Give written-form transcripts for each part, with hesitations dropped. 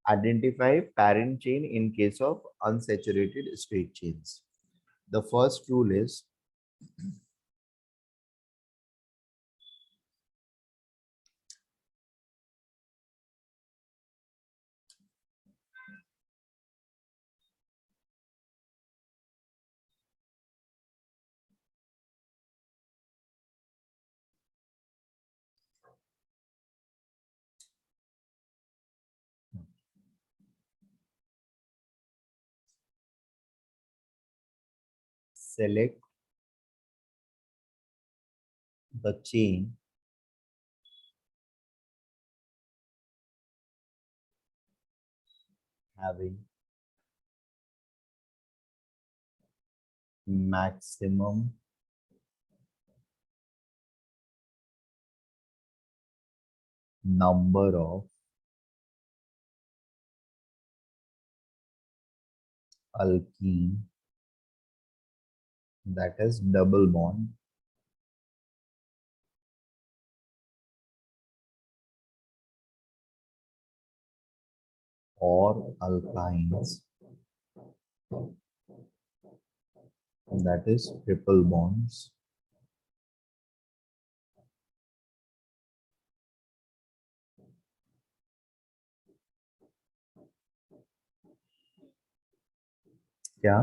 Identify parent chain in case of unsaturated straight chains. The first rule is select the chain having maximum number of alkene, that is double bond, or alkynes, that is triple bonds, क्या?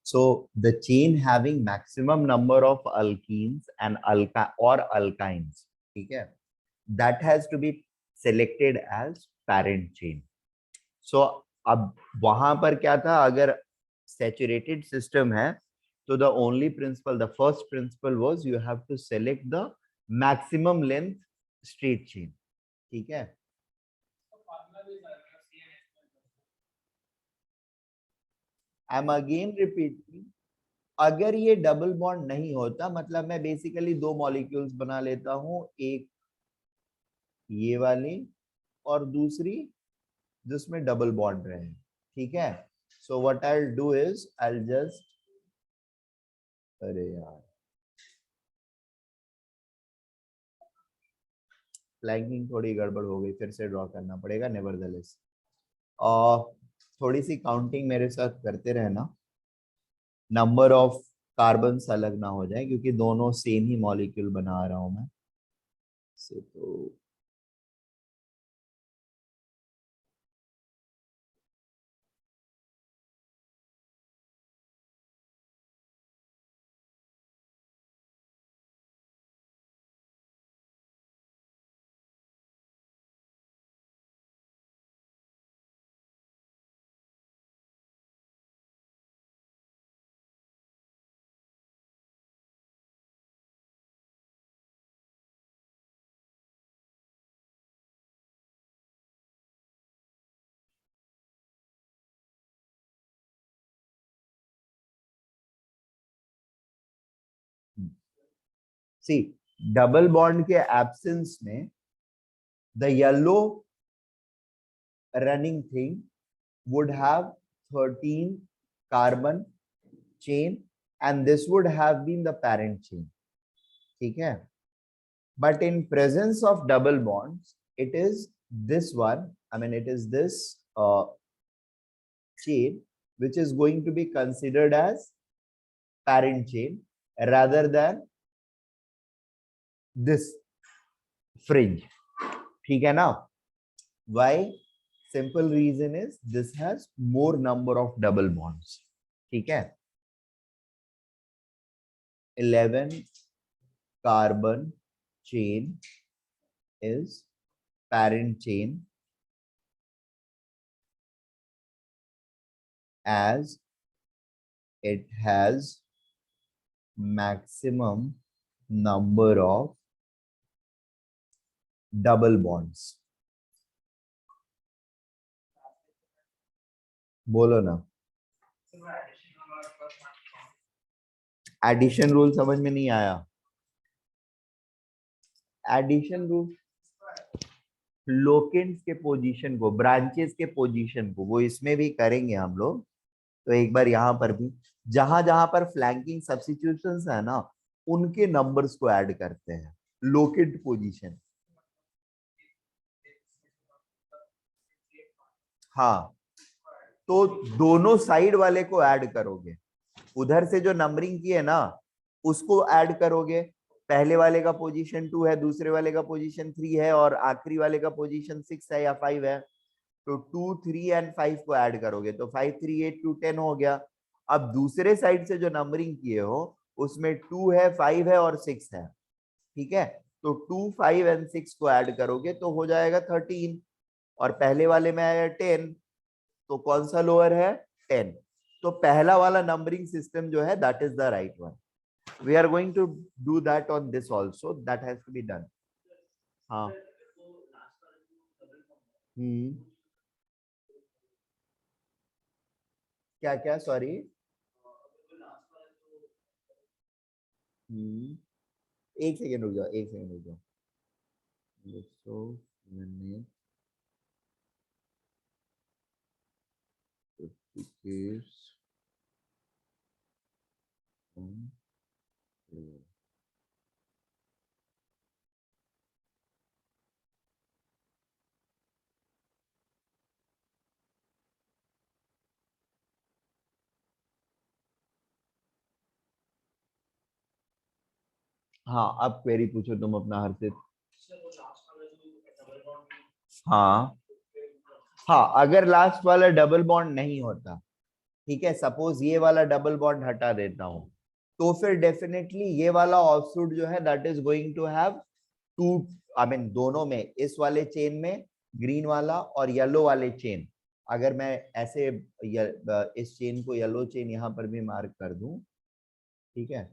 So the chain having maximum number of alkenes and alkynes, ठीक है, that has to be selected as parent chain. So अब वहां पर क्या था, अगर saturated system है तो the only principle, the first principle was you have to select the maximum length straight chain. ठीक है, आई एम अगेन रिपीटिंग, अगर ये डबल बॉन्ड नहीं होता, मतलब मैं बेसिकली दो मॉलिक्यूल्स बना लेता हूं, एक ये वाली और दूसरी जिसमें डबल बॉन्ड रहे, ठीक है. So what I will do is I will just, अरे यार फ्लैंकिंग थोड़ी गड़बड़ हो गई, फिर से ड्रॉ करना पड़ेगा नेवरदलेस. और थोड़ी सी काउंटिंग मेरे साथ करते रहना, नंबर ऑफ कार्बन्स अलग ना हो जाए, क्योंकि दोनों सेम ही मॉलिक्यूल बना रहा हूं मैं. से तो सी डबल बॉन्ड के एब्सेंस में the yellow running thing would have 13 carbon chain and this would have been the parent chain, ठीक है. But in presence of double bonds, it is this one, I mean it is this chain which is going to be considered as parent chain rather than this fringe, ठीक है ना. Why? Simple reason is this has more number of double bonds, ठीक है. 11 carbon chain is parent chain as it has maximum number of double bonds. बोलो ना. Addition rule समझ में नहीं आया? एडिशन रूल लोकेंट्स के पोजीशन को, ब्रांचेस के पोजीशन को, वो इसमें भी करेंगे हम लोग. तो एक बार यहाँ पर भी जहां जहां पर फ्लैंकिंग सब्स्टिट्यूशंस है ना, उनके नंबर्स को ऐड करते हैं, लोकेट पोजीशन। हाँ, तो दोनों साइड वाले को ऐड करोगे, उधर से जो नंबरिंग की है ना उसको ऐड करोगे। पहले वाले का पोजीशन 2 है, दूसरे वाले का पोजीशन 3 है, और आखिरी वाले का पोजीशन 6 है या 5 है, तो 2, 3 एंड 5 को ऐड करोगे तो 5, 3, 8, 2, 10 हो गया। अब दूसरे साइड से जो नंबरिंग किए हो उसमें 2 है, 5 है और 6 है, ठीक है। तो 2, 5 एंड 6 को ऐड करोगे तो हो जाएगा 13, और पहले वाले में आया 10, तो कौन सा लोअर है? 10। तो पहला वाला नंबरिंग सिस्टम जो है that is the right one. We are going to do that on this also, that has to be done. हाँ। हम्म। क्या क्या, सॉरी? हम्म। एक सेकेंड रुक जाओ, एक सेकेंड रुक जाओ। सो मैंने हाँ, अब क्वेरी पूछो तुम अपना हर्षित। हाँ हाँ, अगर लास्ट वाला डबल बॉन्ड नहीं होता, ठीक है, सपोज ये वाला डबल बॉन्ड हटा देता हूं, तो फिर डेफिनेटली ये वाला ऑफशूट जो है that is going to have to, I mean दोनों में, इस वाले चेन में ग्रीन वाला और येलो वाले चेन, अगर मैं ऐसे इस चेन को येलो चेन यहां पर भी मार्क कर दूं, ठीक है,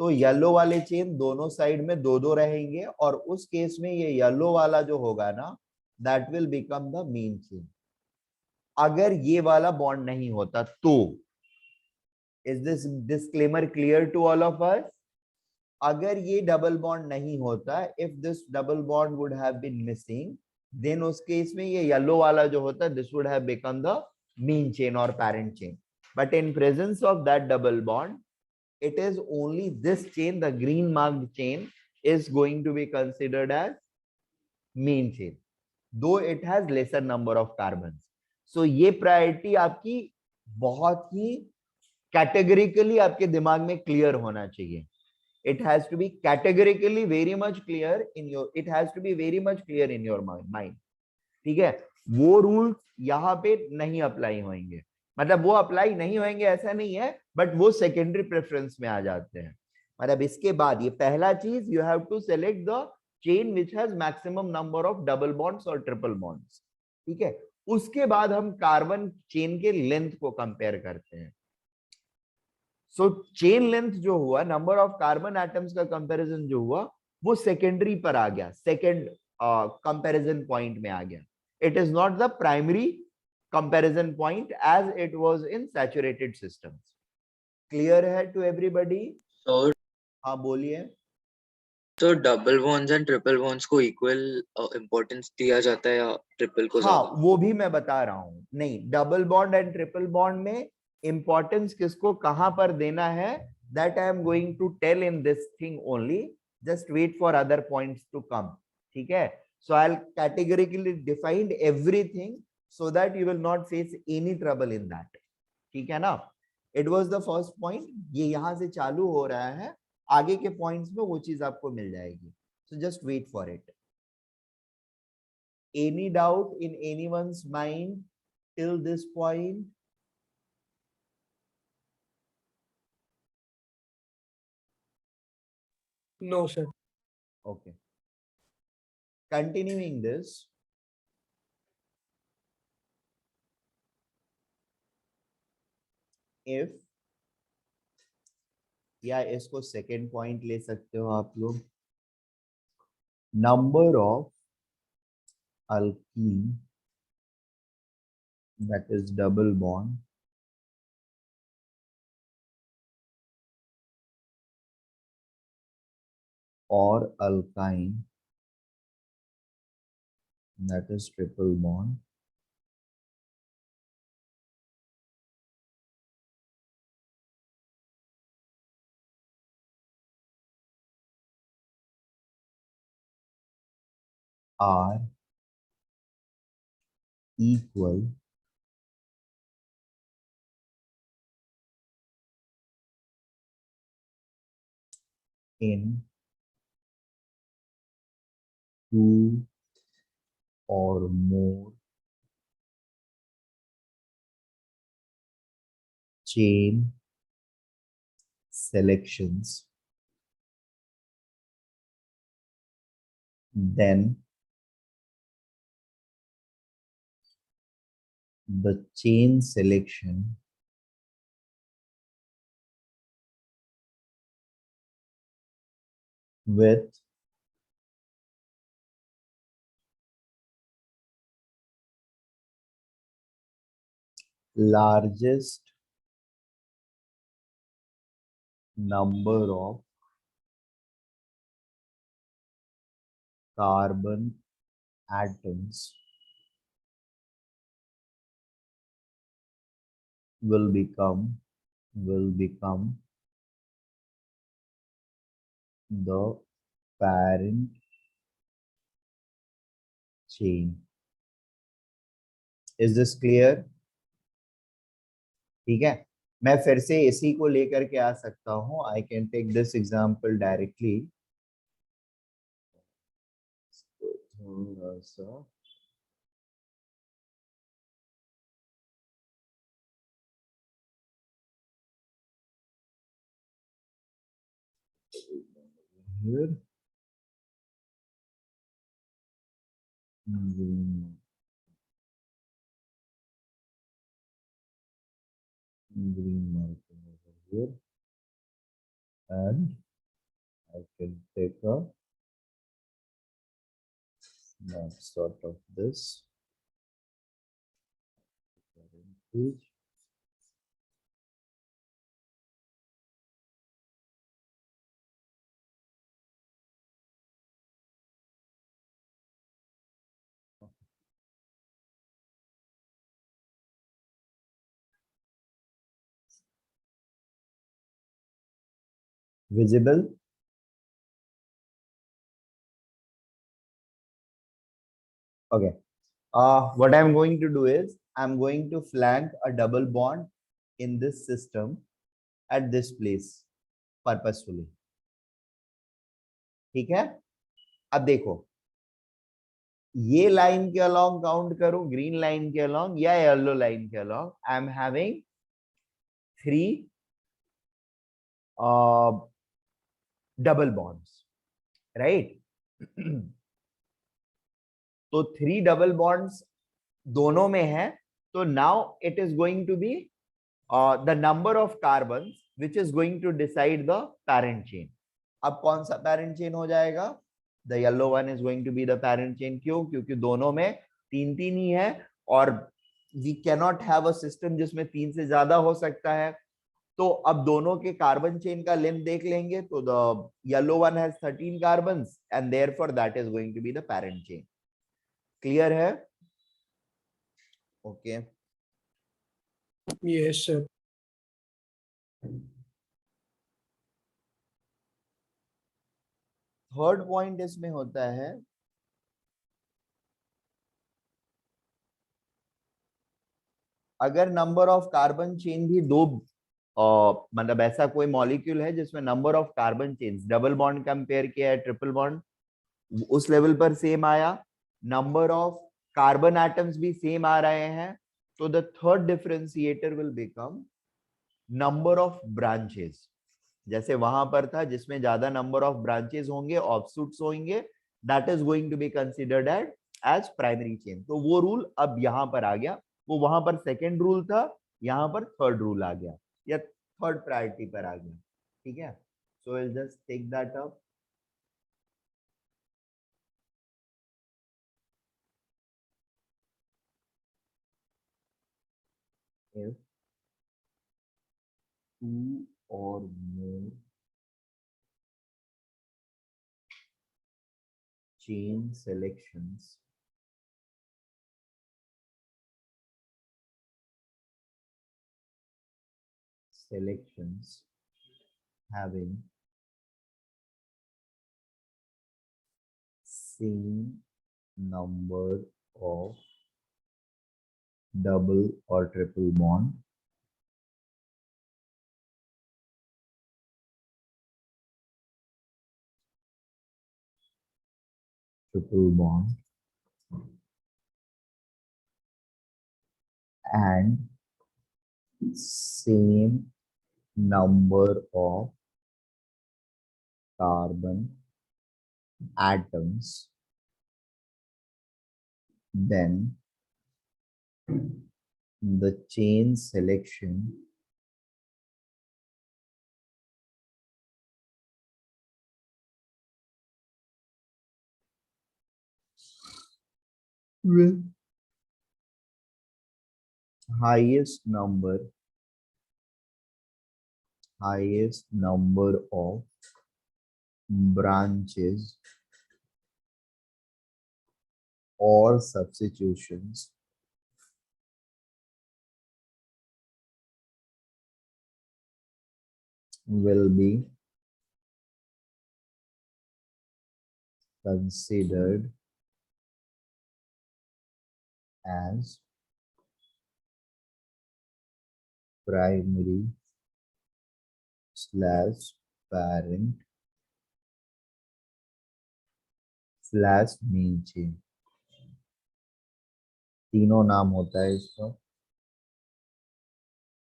तो येलो वाले चेन दोनों साइड में दो दो रहेंगे, और उस केस में ये येलो वाला जो होगा ना that will become the main chain. अगर ये वाला बॉन्ड नहीं होता तो, is this disclaimer clear to all of us? अगर ये डबल बॉन्ड नहीं होता, if this double bond would have been missing, then उस केस में ये येलो वाला जो होता, this would have become the main chain और parent chain. But in presence of that double bond, it is only this chain, the green marked chain, is going to be considered as main chain, though it has lesser number of carbons. So ये priority आपकी बहुत ही categorically आपके दिमाग में clear होना चाहिए। It has to be categorically very much clear in your, it has to be very much clear in your mind, ठीक है। वो रूल्स यहाँ पे नहीं अप्लाई होंगे, मतलब वो अप्लाई नहीं होंगे ऐसा नहीं है, बट वो सेकेंडरी प्रेफरेंस में आ जाते हैं। मतलब इसके बाद ये पहला चीज, you have to select the chain which has maximum number of double bonds और ट्रिपल बॉन्ड्स, ठीक है। उसके बाद हम कार्बन चेन के लेंथ को कंपेयर करते हैं। सो चेन लेंथ जो हुआ, नंबर ऑफ कार्बन एटम्स का कंपैरिजन जो हुआ, वो सेकेंडरी पर आ गया, सेकेंड कंपैरिजन पॉइंट में आ गया। It is not the primary comparison point as it was in saturated systems. Clear है टू एवरीबॉडी? और हाँ बोलिए। तो double bonds and triple bonds को इक्वल इम्पोर्टेंस दिया जाता है या ट्रिपल को हाँ, ज्यादा? वो भी मैं बता रहा हूं। नहीं, double bond and triple bond में इंपॉर्टेंस किसको कहां पर देना है, that I am going to tell in this thing only, just wait for other points to come, ठीक है। So I will categorically defined everything so that you will not face any trouble in that, ठीक है ना। It was the first point, ये यहां से चालू हो रहा है, आगे के पॉइंट्स में वो चीज आपको मिल जाएगी, so just wait for it. Any doubt in anyone's mind till this point? No, sir. Okay. Continuing this, if, या इसको सेकेंड पॉइंट ले सकते हो आप लोग, number of alkene, that is double bond, or alkyne, that is triple bond, are equal in two or more chain selections, then the chain selection with largest number of carbon atoms will become the parent chain. Is this clear? ठीक है, मैं फिर से इसी को लेकर के आ सकता हूं. I can take this example directly. थोड़ा सा here. Green marking over here, and I can take a snapshot of this current page. Visible? Okay. What I'm going to do is I'm going to flank a double bond in this system at this place purposefully. ठीक है, अब देखो ये line के along count करूं, green line के along या yellow line के along. I am having 3 double bonds, right. तो 3 डबल बॉन्ड्स दोनों में है. तो now it is going to be the number of carbon which is going to decide the parent chain. अब कौन सा पैरेंट चेन हो जाएगा? The yellow one is going to be the parent chain. क्यों? क्योंकि दोनों में 3 ही है और we cannot have a system जिसमें 3 से ज्यादा हो सकता है. तो अब दोनों के कार्बन चेन का लेंथ देख लेंगे. तो the yellow one has 13 carbon and therefore that is going to be the parent chain. Clear है? Okay. Yes, sir. Third point इसमें होता है अगर नंबर ऑफ कार्बन चेन भी दो, मतलब ऐसा कोई मॉलिक्यूल है जिसमें number of carbon chains, double bond compare किया है, ट्रिपल बॉन्ड उस लेवल पर सेम आया, नंबर ऑफ कार्बन एटम्स भी सेम आ रहे हैं, तो the third differentiator will become number of branches. जैसे वहां पर था जिसमें ज्यादा नंबर ऑफ ब्रांचेस होंगे, ऑफशूट्स होंगे, that is going to be considered as primary chain. तो वो रूल अब यहां पर आ गया. वो वहां पर सेकेंड रूल था, यहां पर थर्ड रूल आ गया या थर्ड प्रायोरिटी पर आ गया. ठीक है, so will just take that up. If two or more chain selections having same number of double or triple bond and same number of carbon atoms, then the chain selection with highest number of branches or substitutions will be considered as primary slash parent slash main chain. तीनों नाम होता है इसका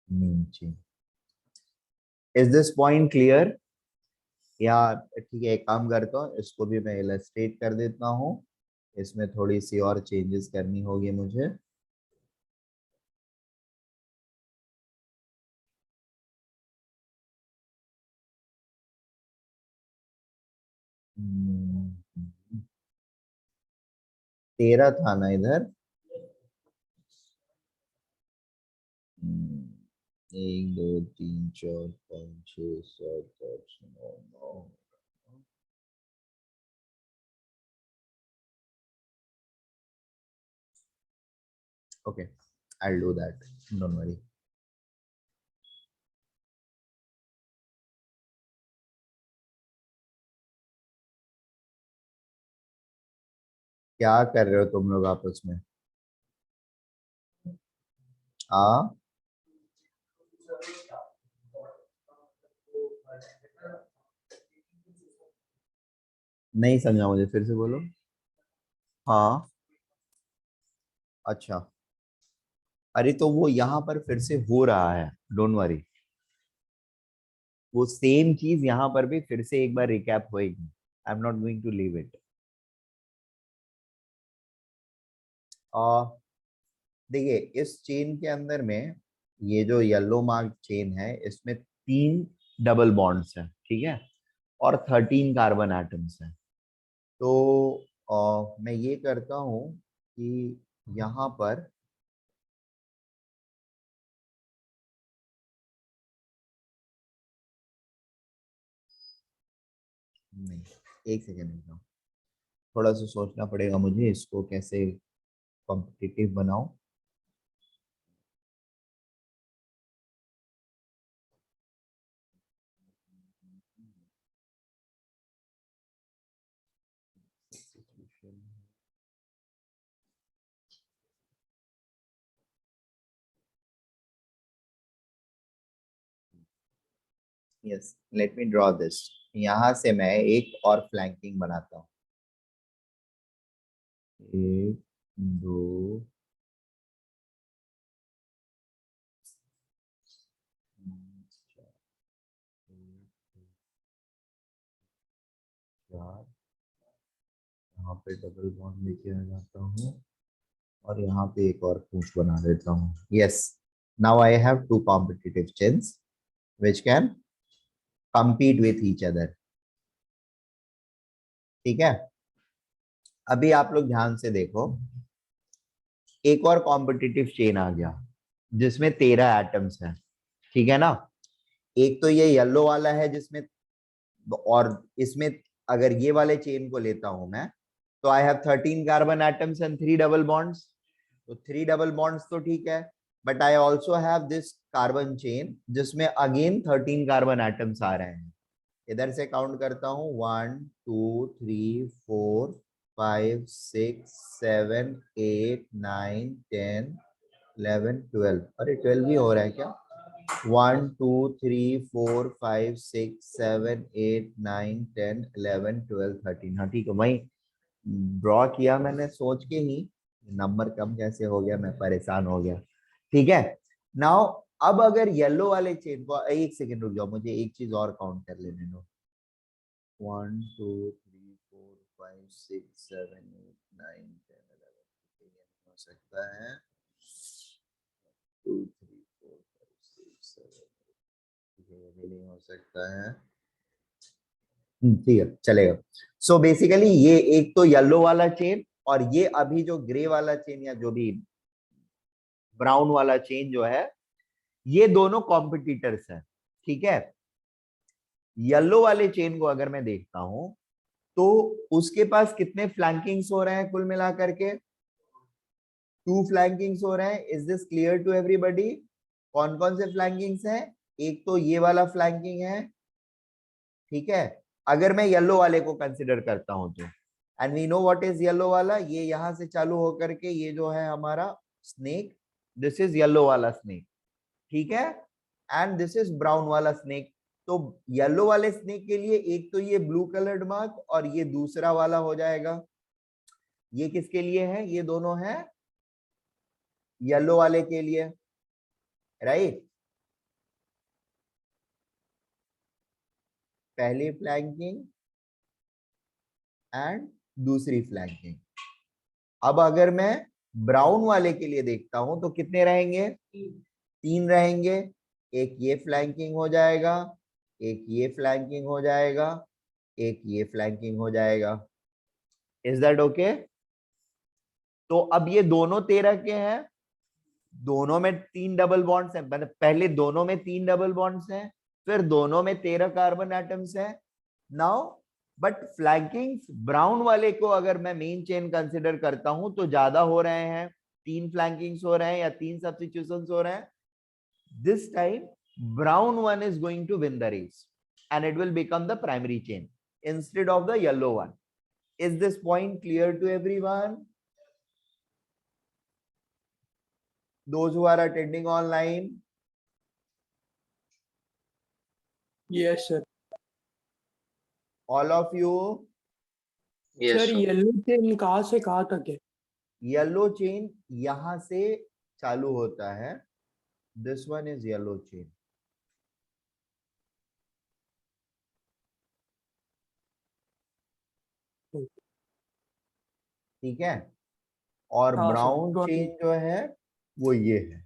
main chain. Is this point clear? या ठीक है, एक काम करता हूँ, इसको भी मैं इलस्ट्रेट कर देता हूँ. इसमें थोड़ी सी और चेंजेस करनी होगी मुझे. हम्म, 13 था ना इधर. 1 2 3 4 5 6 7 8 9. Okay, I'll do that. Don't worry. क्या कर रहे हो तुम लोग आपस में? हाँ, नहीं समझा, मुझे फिर से बोलो. हाँ, अच्छा. अरे तो वो यहाँ पर फिर से हो रहा है, डोंट वरी. वो सेम चीज यहाँ पर भी फिर से एक बार रिकैप होएगी. I am not going to leave it. देखिए, इस चेन के अंदर में ये जो येलो मार्क चेन है, इसमें 3 डबल बॉन्ड्स हैं, ठीक है, और 13 कार्बन एटम्स हैं. तो मैं ये करता हूँ कि यहाँ पर नहीं, एक सेकेंड रुको, थोड़ा सा सोचना पड़ेगा मुझे इसको कैसे कॉम्पिटिटिव बनाऊं. Yes, let me draw this. यहाँ से मैं एक और फ्लैंकिंग बनाता हूँ. 1 2 3 4 यहाँ पे डबल बॉन्ड लेके आ जाता हूँ और यहाँ पे एक और पूंछ बना देता हूँ. Yes, now I have 2 competitive chains which can compete with each other. ठीक है, अभी आप लोग ध्यान से देखो, एक और कॉम्पिटिटिव चेन आ गया जिसमें 13 एटम्स हैं, ठीक है ना. एक तो ये येलो वाला है जिसमें, और इसमें अगर ये वाले चेन को लेता हूं मैं, तो I have 13 carbon atoms and 3 double bonds. तो 3 डबल बॉन्ड्स तो ठीक है, but I also have this carbon chain जिसमें अगेन 13 कार्बन एटम्स आ रहे हैं. इधर से काउंट करता हूं, 1 2 3 4 5 6 7 8 9 10 11 12। अरे 12 भी हो रहा है क्या? 1 2 3 4 5 6 7 8 9 10 11 12 13। हाँ ठीक है, वही ड्रॉ किया मैंने सोच के ही। नंबर कम कैसे हो गया, मैं परेशान हो गया। ठीक है, नाउ अब अगर येलो वाले चेन को, एक सेकेंड रुक जाओ, मुझे एक चीज और काउंट कर लेने दो। 1 2 3 4 5 6 7 8 9 10 11। हो सकता है 2 3 4 5 6 7। ये भी नहीं हो सकता है। ठीक है, चलेगा। सो बेसिकली ये एक तो येलो वाला चेन, और ये अभी जो ग्रे वाला चेन या जो भी ब्राउन वाला चेन जो है, ये दोनों कॉम्पिटिटर्स हैं। ठीक है, येलो वाले चेन को अगर मैं देखता हूं तो उसके पास कितने फ्लैंकिंग्स हो रहे हैं कुल मिलाकर के? 2 फ्लैंकिंग्स हो रहे हैं। Is this clear to everybody? कौन कौन से फ्लैंकिंग्स हैं? एक तो ये वाला फ्लैंकिंग है, ठीक है, अगर मैं येलो वाले को कंसिडर करता हूं तो। And we know what is yellow वाला, ये यहां से चालू होकर के ये जो है हमारा स्नेक, दिस इज येलो वाला स्नेक, ठीक है, एंड दिस इज ब्राउन वाला स्नेक। तो येलो वाले स्नेक के लिए एक तो ये ब्लू कलर्ड मार्क, और ये दूसरा वाला हो जाएगा। ये किसके लिए है? ये दोनों है येलो वाले के लिए, राइट। पहली फ्लैंकिंग एंड दूसरी फ्लैंकिंग। अब अगर मैं ब्राउन वाले के लिए देखता हूं तो कितने रहेंगे? 3 रहेंगे। एक ये फ्लैंकिंग हो जाएगा, एक ये फ्लैंकिंग हो जाएगा, एक ये फ्लैंकिंग हो जाएगा। Is that okay? तो अब ये दोनों 13 के हैं, दोनों में 3 डबल बॉन्ड्स हैं, मतलब पहले दोनों में 3 डबल बॉन्ड्स हैं, फिर दोनों में 13 कार्बन एटम्स हैं। नाउ बट फ्लैंकिंग ब्राउन वाले को अगर मैं मेन चेन कंसिडर करता हूं तो ज्यादा हो रहे हैं, 3 फ्लैंकिंग्स हो रहे हैं या 3 सब्स्टिट्यूशंस हो रहे हैं। This time brown one is going to win the race and it will become the primary chain instead of the yellow one. Is this point clear to everyone? Those who are attending online? Yes sir. All of you? Yes, sir sir. Yellow chain कहाँ से कहाँ तक है? Yellow chain यहां से चालू होता है, this one is yellow chain, ठीक है, और हाँ sir, brown got it. Chain जो है वो ये है।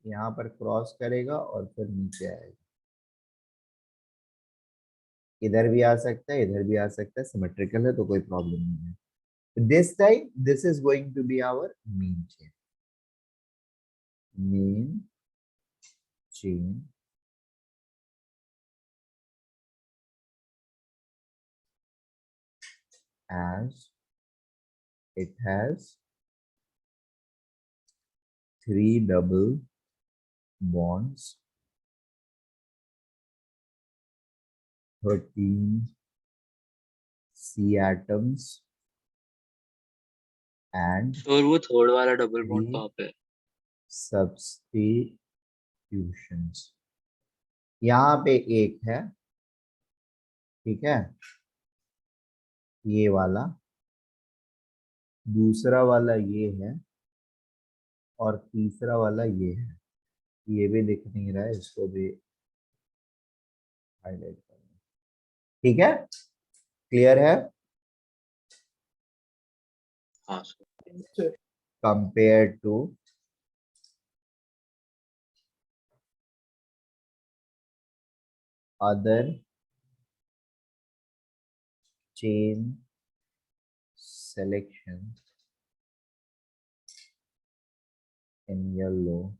यहां पर क्रॉस करेगा और फिर नीचे आएगा, इधर भी आ सकता है, इधर भी आ सकता है, सिमेट्रिकल है तो कोई प्रॉब्लम नहीं है। This time, this is going to be our main chain. Main chain as it has 3 double bonds, 13 C atoms, and और वो थर्ड वाला डबल बॉन्ड 3 कहाँ पे है? substitutions. यहाँ पे एक है, ठीक है, ये वाला, दूसरा वाला ये है, और तीसरा वाला ये है। ये भी दिख नहीं रहा है, इसको भी हाईलाइट करना, ठीक है, क्लियर है? हाँ sir. Sir Compared to other chain selection in yellow,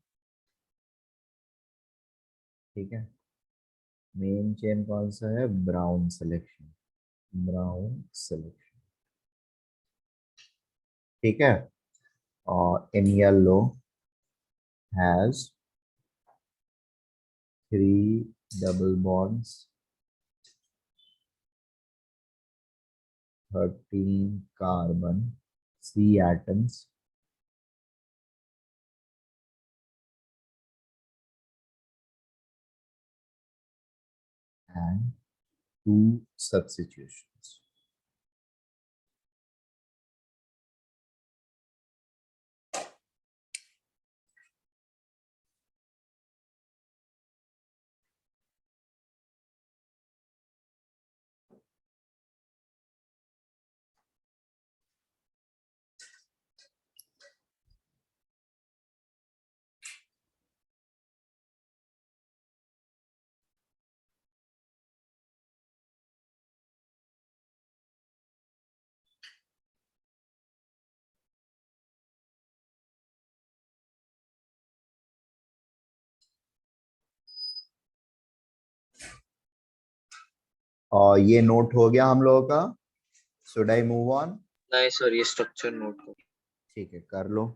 ठीक है। मेन चेन कौन सा है? ब्राउन सिलेक्शन, ब्राउन सिलेक्शन, ठीक है, और in yellow has 3 double bonds, 13 carbon, 3 atoms, and 2 substitutions. और ये नोट हो गया हम लोगों का. Should I move on? नहीं सर, ये स्ट्रक्चर नोट करो. ठीक है, कर लो.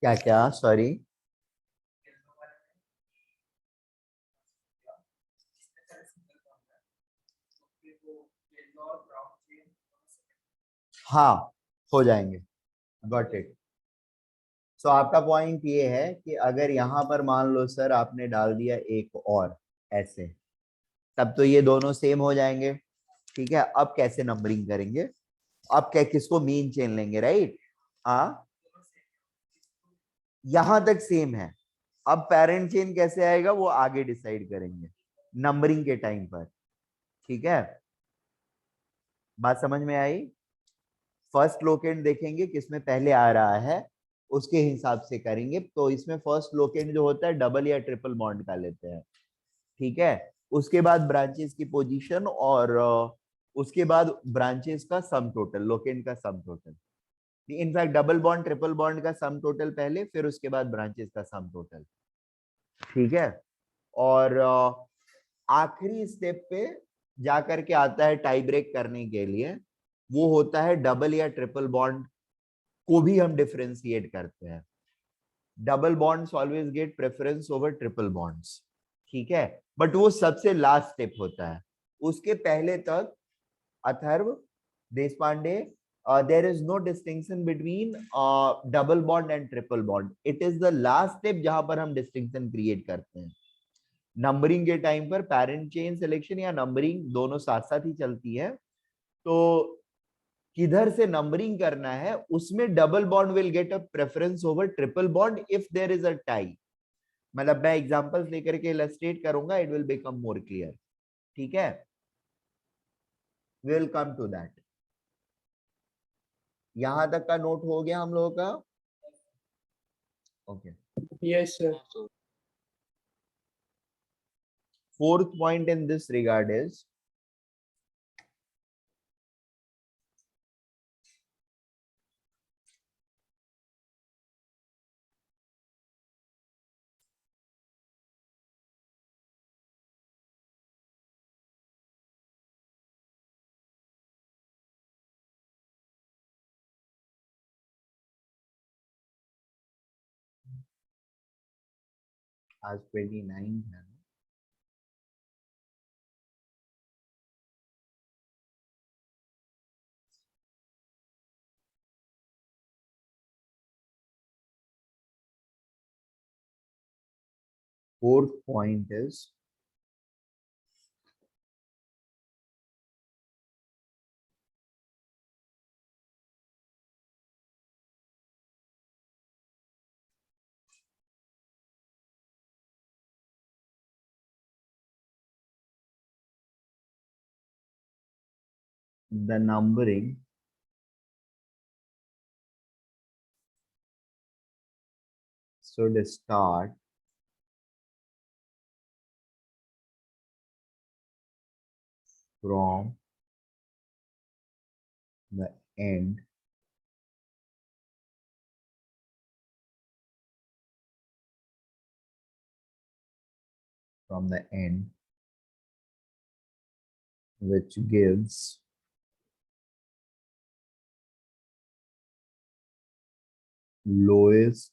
क्या क्या? सॉरी. हाँ, हो जाएंगे. Got it. सो आपका पॉइंट ये है कि अगर यहाँ पर मान लो सर आपने डाल दिया एक और ऐसे, तब तो ये दोनों सेम हो जाएंगे. ठीक है, अब कैसे नंबरिंग करेंगे? अब क्या, किसको मीन चेन लेंगे, राइट? हाँ, यहां तक सेम है. अब पेरेंट चेन कैसे आएगा वो आगे डिसाइड करेंगे नंबरिंग के टाइम पर. ठीक है, बात समझ में आई? फर्स्ट लोकेंड देखेंगे किसमें पहले आ रहा है, उसके हिसाब से करेंगे. तो इसमें फर्स्ट लोकेंड जो होता है डबल या ट्रिपल बॉन्ड का लेते हैं. ठीक है, उसके बाद ब्रांचेस की पोजीशन और उसके बाद ब्रांचेस का सम टोटल, लोकेंड का sum total. In fact double bond triple bond का सम टोटल पहले, फिर उसके बाद ब्रांचेस का सम टोटल. ठीक है, और आखिरी स्टेप पे जाकर के आता है टाई ब्रेक करने के लिए, वो होता है डबल या ट्रिपल बॉन्ड को भी हम डिफरेंशिएट करते हैं. Double bonds always get preference over triple bonds. ठीक है, बट वो सबसे लास्ट स्टेप होता है. उसके पहले तक अथर्व, देश Pandey, there is no distinction between double bond and triple bond. It is the last step जहां पर हम distinction create करते हैं. नंबरिंग के टाइम पर पेरेंट चेन सिलेक्शन या नंबरिंग दोनों साथ साथ ही चलती है. तो किधर से नंबरिंग करना है उसमें double bond will get a preference over triple bond if there is a tie. मतलब मैं एग्जांपल्स लेकर के इलस्ट्रेट करूंगा, it will become more clear. ठीक है, we will come to that. यहां तक का नोट हो गया हम लोगों का? Okay. Yes, sir. Fourth point in this regard is आज 29 है. fourth point is the numbering should start from the end which gives lowest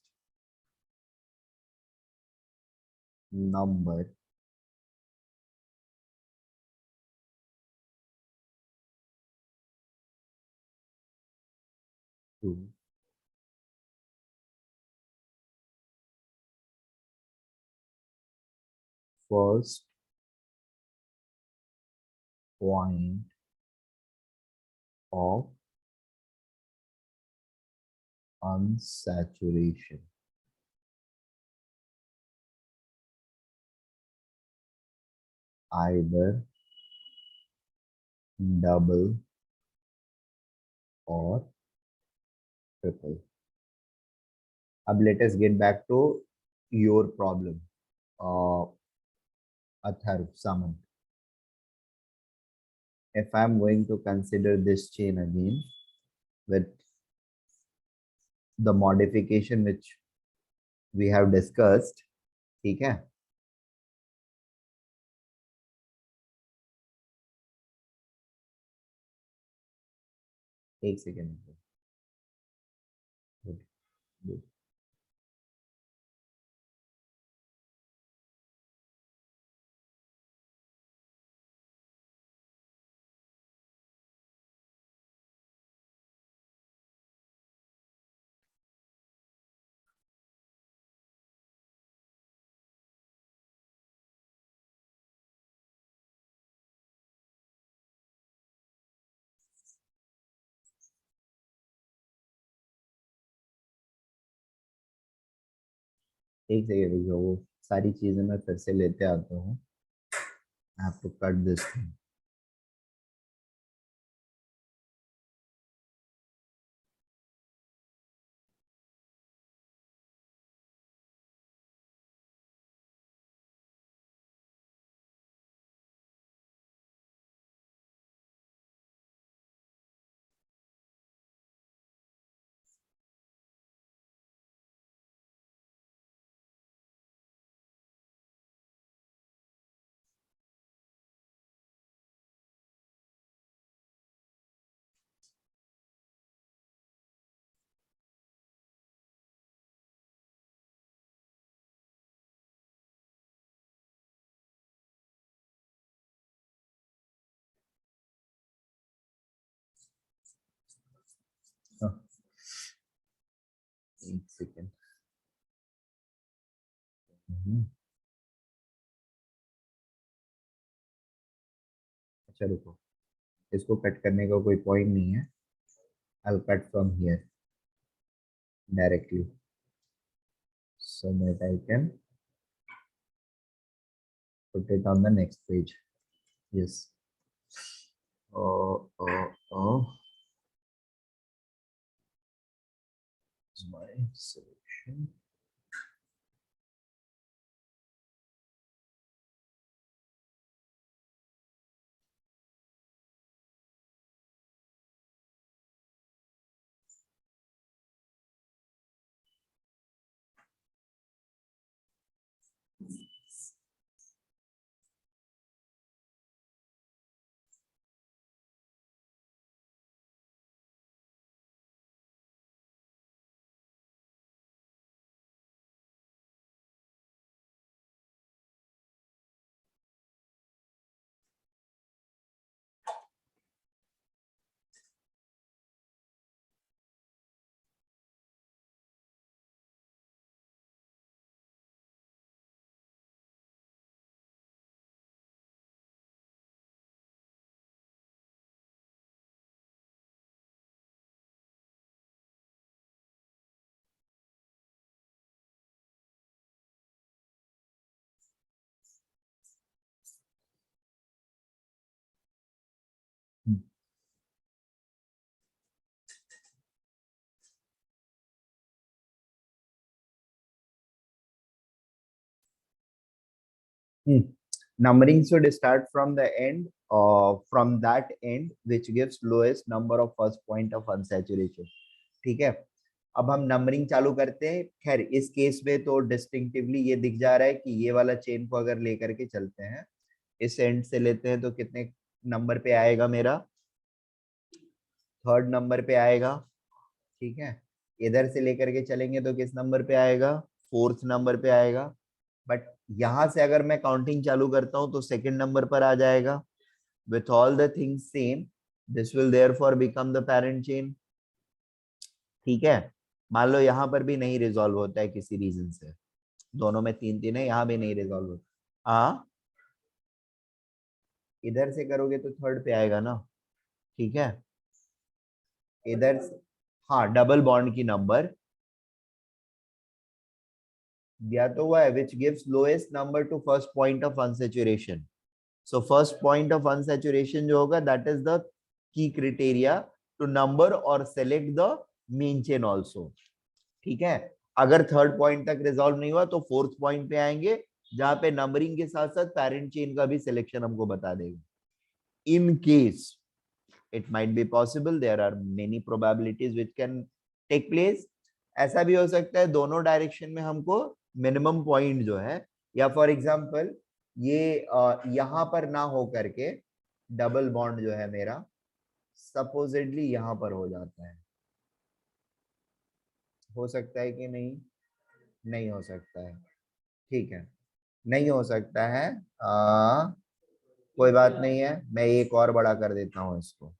number to first point of unsaturation. Either double or triple. अब let us get back to your problem, Atharv Samant. If I'm going to consider this chain again with the modification which we have discussed, ठीक है? एक second. Good, good. एक second रुको, वो सारी चीजें मैं फिर से लेते आता हूँ. I have to cut this thing. एक सेकेंड. अच्छा रुको, इसको कट करने का कोई पॉइंट नहीं है. I'll cut from here directly so that I can put it on the next page. Yes. Oh. My selection. Numbering should start from the end, from that end which gives lowest number of first point of unsaturation. ठीक है, अब हम numbering चालू करते हैं. खैर इस case में तो डिस्टिंक्टिवली ये दिख जा रहा है कि ये वाला चेन को अगर लेकर के चलते हैं, इस एंड से लेते हैं तो कितने नंबर पे आएगा मेरा, थर्ड नंबर पे आएगा. ठीक है, इधर से लेकर के चलेंगे तो किस नंबर पे आएगा, फोर्थ नंबर पे आएगा. बट यहां से अगर मैं काउंटिंग चालू करता हूं तो सेकंड नंबर पर आ जाएगा. With all the things same, this will therefore become the parent chain. ठीक है, मान लो यहाँ पर भी नहीं रिजॉल्व होता है किसी रीजन से, दोनों में तीन तीन है, यहाँ भी नहीं रिजॉल्व होता. हाँ, इधर से करोगे तो थर्ड पे आएगा ना. ठीक है, इधर हाँ, डबल बॉन्ड की नंबर दिया तो हुआ है which gives lowest number to first point of unsaturation. So first point of unsaturation जो होगा that is the key criteria to number और select the main chain also. ठीक है, अगर थर्ड पॉइंट तक रिजॉल्व नहीं हुआ तो फोर्थ पॉइंट पे आएंगे जहां पे नंबरिंग के साथ साथ पेरेंट चेन का भी सिलेक्शन हमको बता देगा. In case it might be possible, there are many probabilities which can take place. ऐसा भी हो सकता है दोनों डायरेक्शन में हमको मिनिमम पॉइंट जो है, या फॉर एग्जांपल ये यहाँ पर ना हो करके डबल बॉन्ड जो है मेरा सपोजिटली यहाँ पर हो जाता है. हो सकता है कि नहीं, नहीं हो सकता है. ठीक है, नहीं हो सकता है. कोई बात नहीं है, मैं एक और बड़ा कर देता हूँ इसको.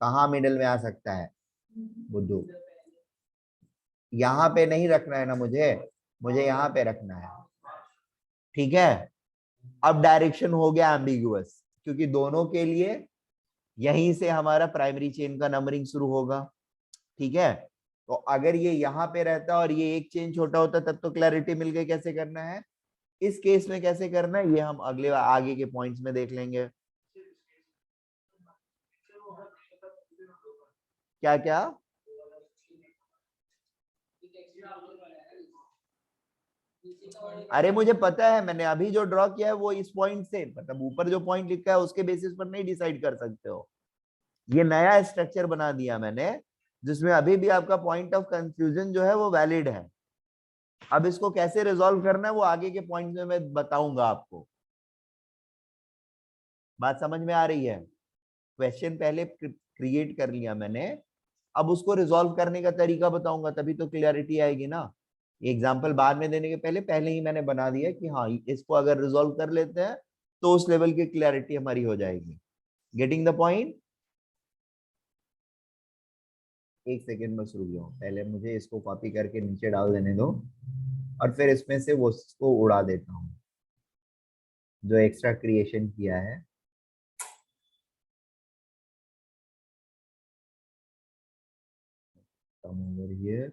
कहाँ मिडिल में आ सकता है बुद्धू, यहाँ पे नहीं रखना है ना मुझे, मुझे यहाँ पे रखना है. ठीक है, अब डायरेक्शन हो गया एम्बिगुअस क्योंकि दोनों के लिए यहीं से हमारा प्राइमरी चेन का नंबरिंग शुरू होगा. ठीक है, तो अगर ये यहाँ पे रहता और ये एक चेन छोटा होता तब तो क्लैरिटी मिल गई कैसे करना है. इस केस में कैसे करना है ये हम अगले आगे के पॉइंट्स में देख लेंगे. क्या क्या, अरे मुझे पता है, मैंने अभी जो ड्रॉ किया है वो इस पॉइंट से, मतलब ऊपर जो पॉइंट लिखा है उसके बेसिस पर नहीं डिसाइड कर सकते हो. ये नया स्ट्रक्चर बना दिया मैंने जिसमें अभी भी आपका पॉइंट ऑफ कंफ्यूजन जो है वो वैलिड है. अब इसको कैसे रिजॉल्व करना है वो आगे के पॉइंट में मैं बताऊंगा आपको. बात समझ में आ रही है. क्वेश्चन पहले क्रिएट कर लिया मैंने, अब उसको रिजॉल्व करने का तरीका बताऊंगा तभी तो क्लियरिटी आएगी ना. एग्जाम्पल बाद में देने के पहले पहले ही मैंने बना दिया कि हाँ इसको अगर रिजॉल्व कर लेते हैं तो उस लेवल की क्लैरिटी हमारी हो जाएगी. Getting the point. एक सेकेंड में रुक जाओ, पहले मुझे इसको कॉपी करके नीचे डाल देने दो और फिर इसमें से वो उसको उड़ा देता हूँ जो एक्स्ट्रा क्रिएशन किया है. Come over here.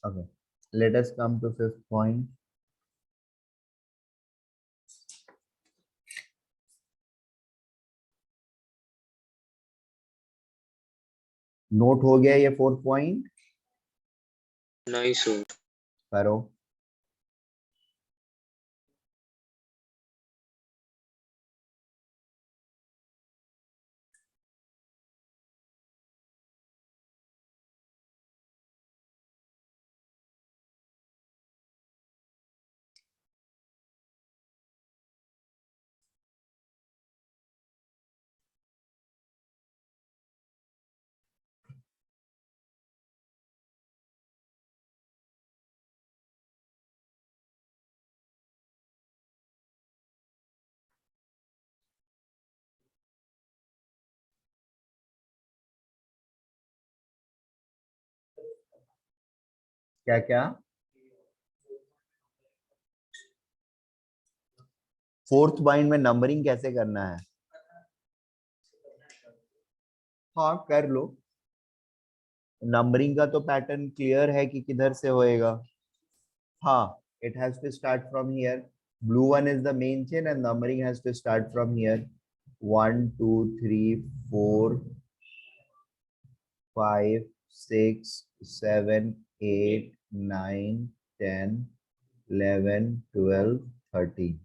Okay, let us come to fifth point. Note हो गया ये 4 पॉइंट? नहीं सर। करो। क्या क्या? फोर्थ पॉइंट में नंबरिंग कैसे करना है? हाँ कर लो। नंबरिंग का तो पैटर्न क्लियर है कि किधर से होएगा. हाँ, it has to start from here. Blue one is the main chain and numbering has to start from here. 1, 2, 3, 4, 5, 6, 7, 8, 9, 10, 11, 12, 13.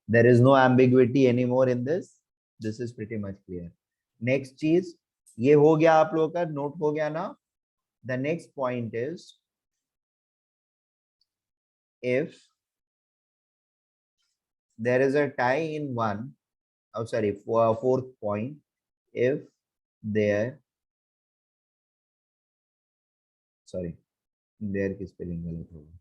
There is no ambiguity anymore in this. This is pretty much clear. Next चीज, ये हो गया आप लोगों का, note हो गया ना? The next point is if there is a tie in one, oh sorry, fourth point, if there, sorry, there की spelling गलत होगा.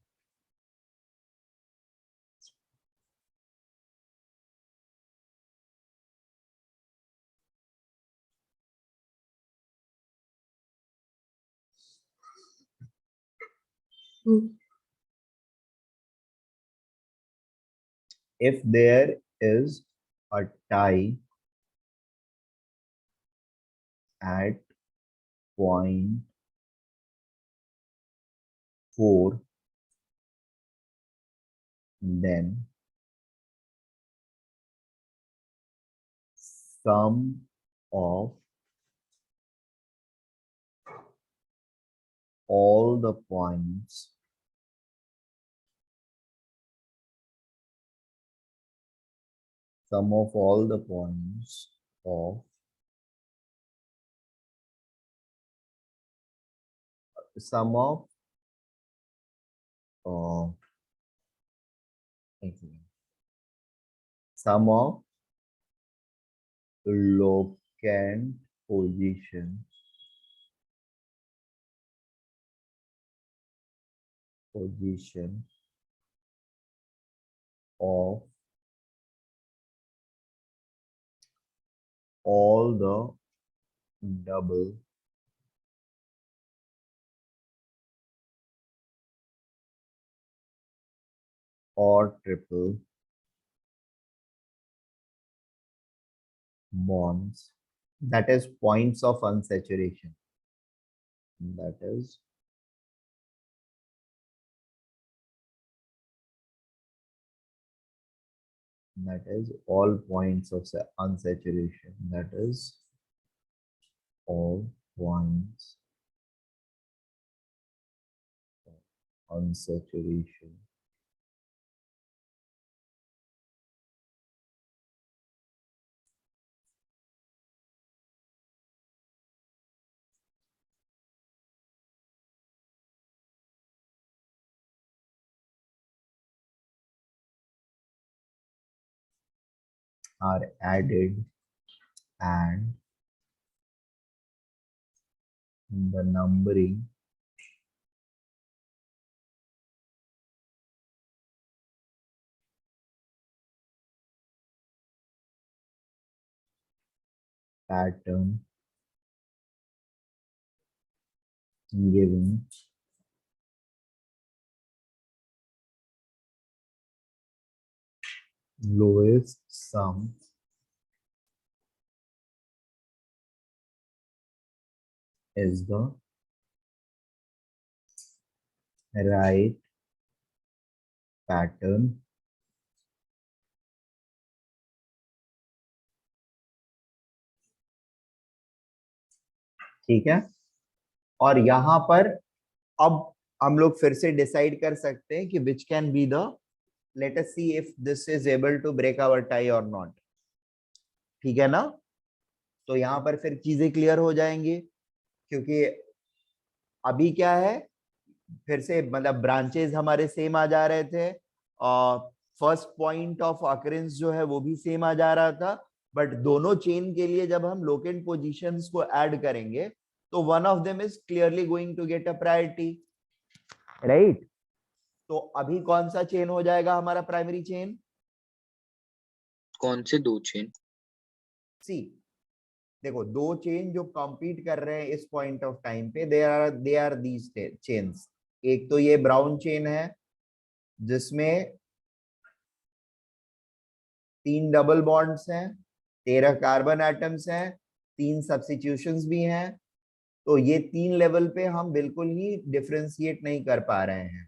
If there is a tie at point 4, then sum of all the points sum of all the points of sum of uh, sum of locant position of all the double or triple bonds, that is points of unsaturation, that is all points of unsaturation, that is all points of unsaturation are added and the numbering pattern giving lowest sum is the right pattern ठीक है. और यहाँ पर अब हम लोग फिर से डिसाइड कर सकते हैं कि which can be the, let us see if this is able to break our tie और नॉट। ठीक है ना? तो यहाँ पर फिर चीजें क्लियर हो जाएंगी, क्योंकि अभी क्या है, फिर से मतलब ब्रांचेस हमारे सेम आ जा रहे थे, और फर्स्ट पॉइंट ऑफ अकरेंस जो है वो भी सेम आ जा रहा था, बट दोनों चेन के लिए जब हम लोकेंट पोजीशंस को ऐड करेंगे तो one of them is clearly going to get a priority, right? तो अभी कौन सा चेन हो जाएगा हमारा प्राइमरी चेन? कौन से 2 चेन? सी, देखो दो चेन जो कॉम्पीट कर रहे हैं इस पॉइंट ऑफ टाइम पे, दे आर दीज चेन्स। एक तो ये ब्राउन चेन है जिसमें 3 डबल बॉन्ड्स हैं, 13 कार्बन एटम्स हैं, 3 सब्स्टिट्यूशंस भी हैं। तो ये 3 लेवल पे हम बिल्कुल ही डिफरेंशिएट नहीं कर पा रहे हैं,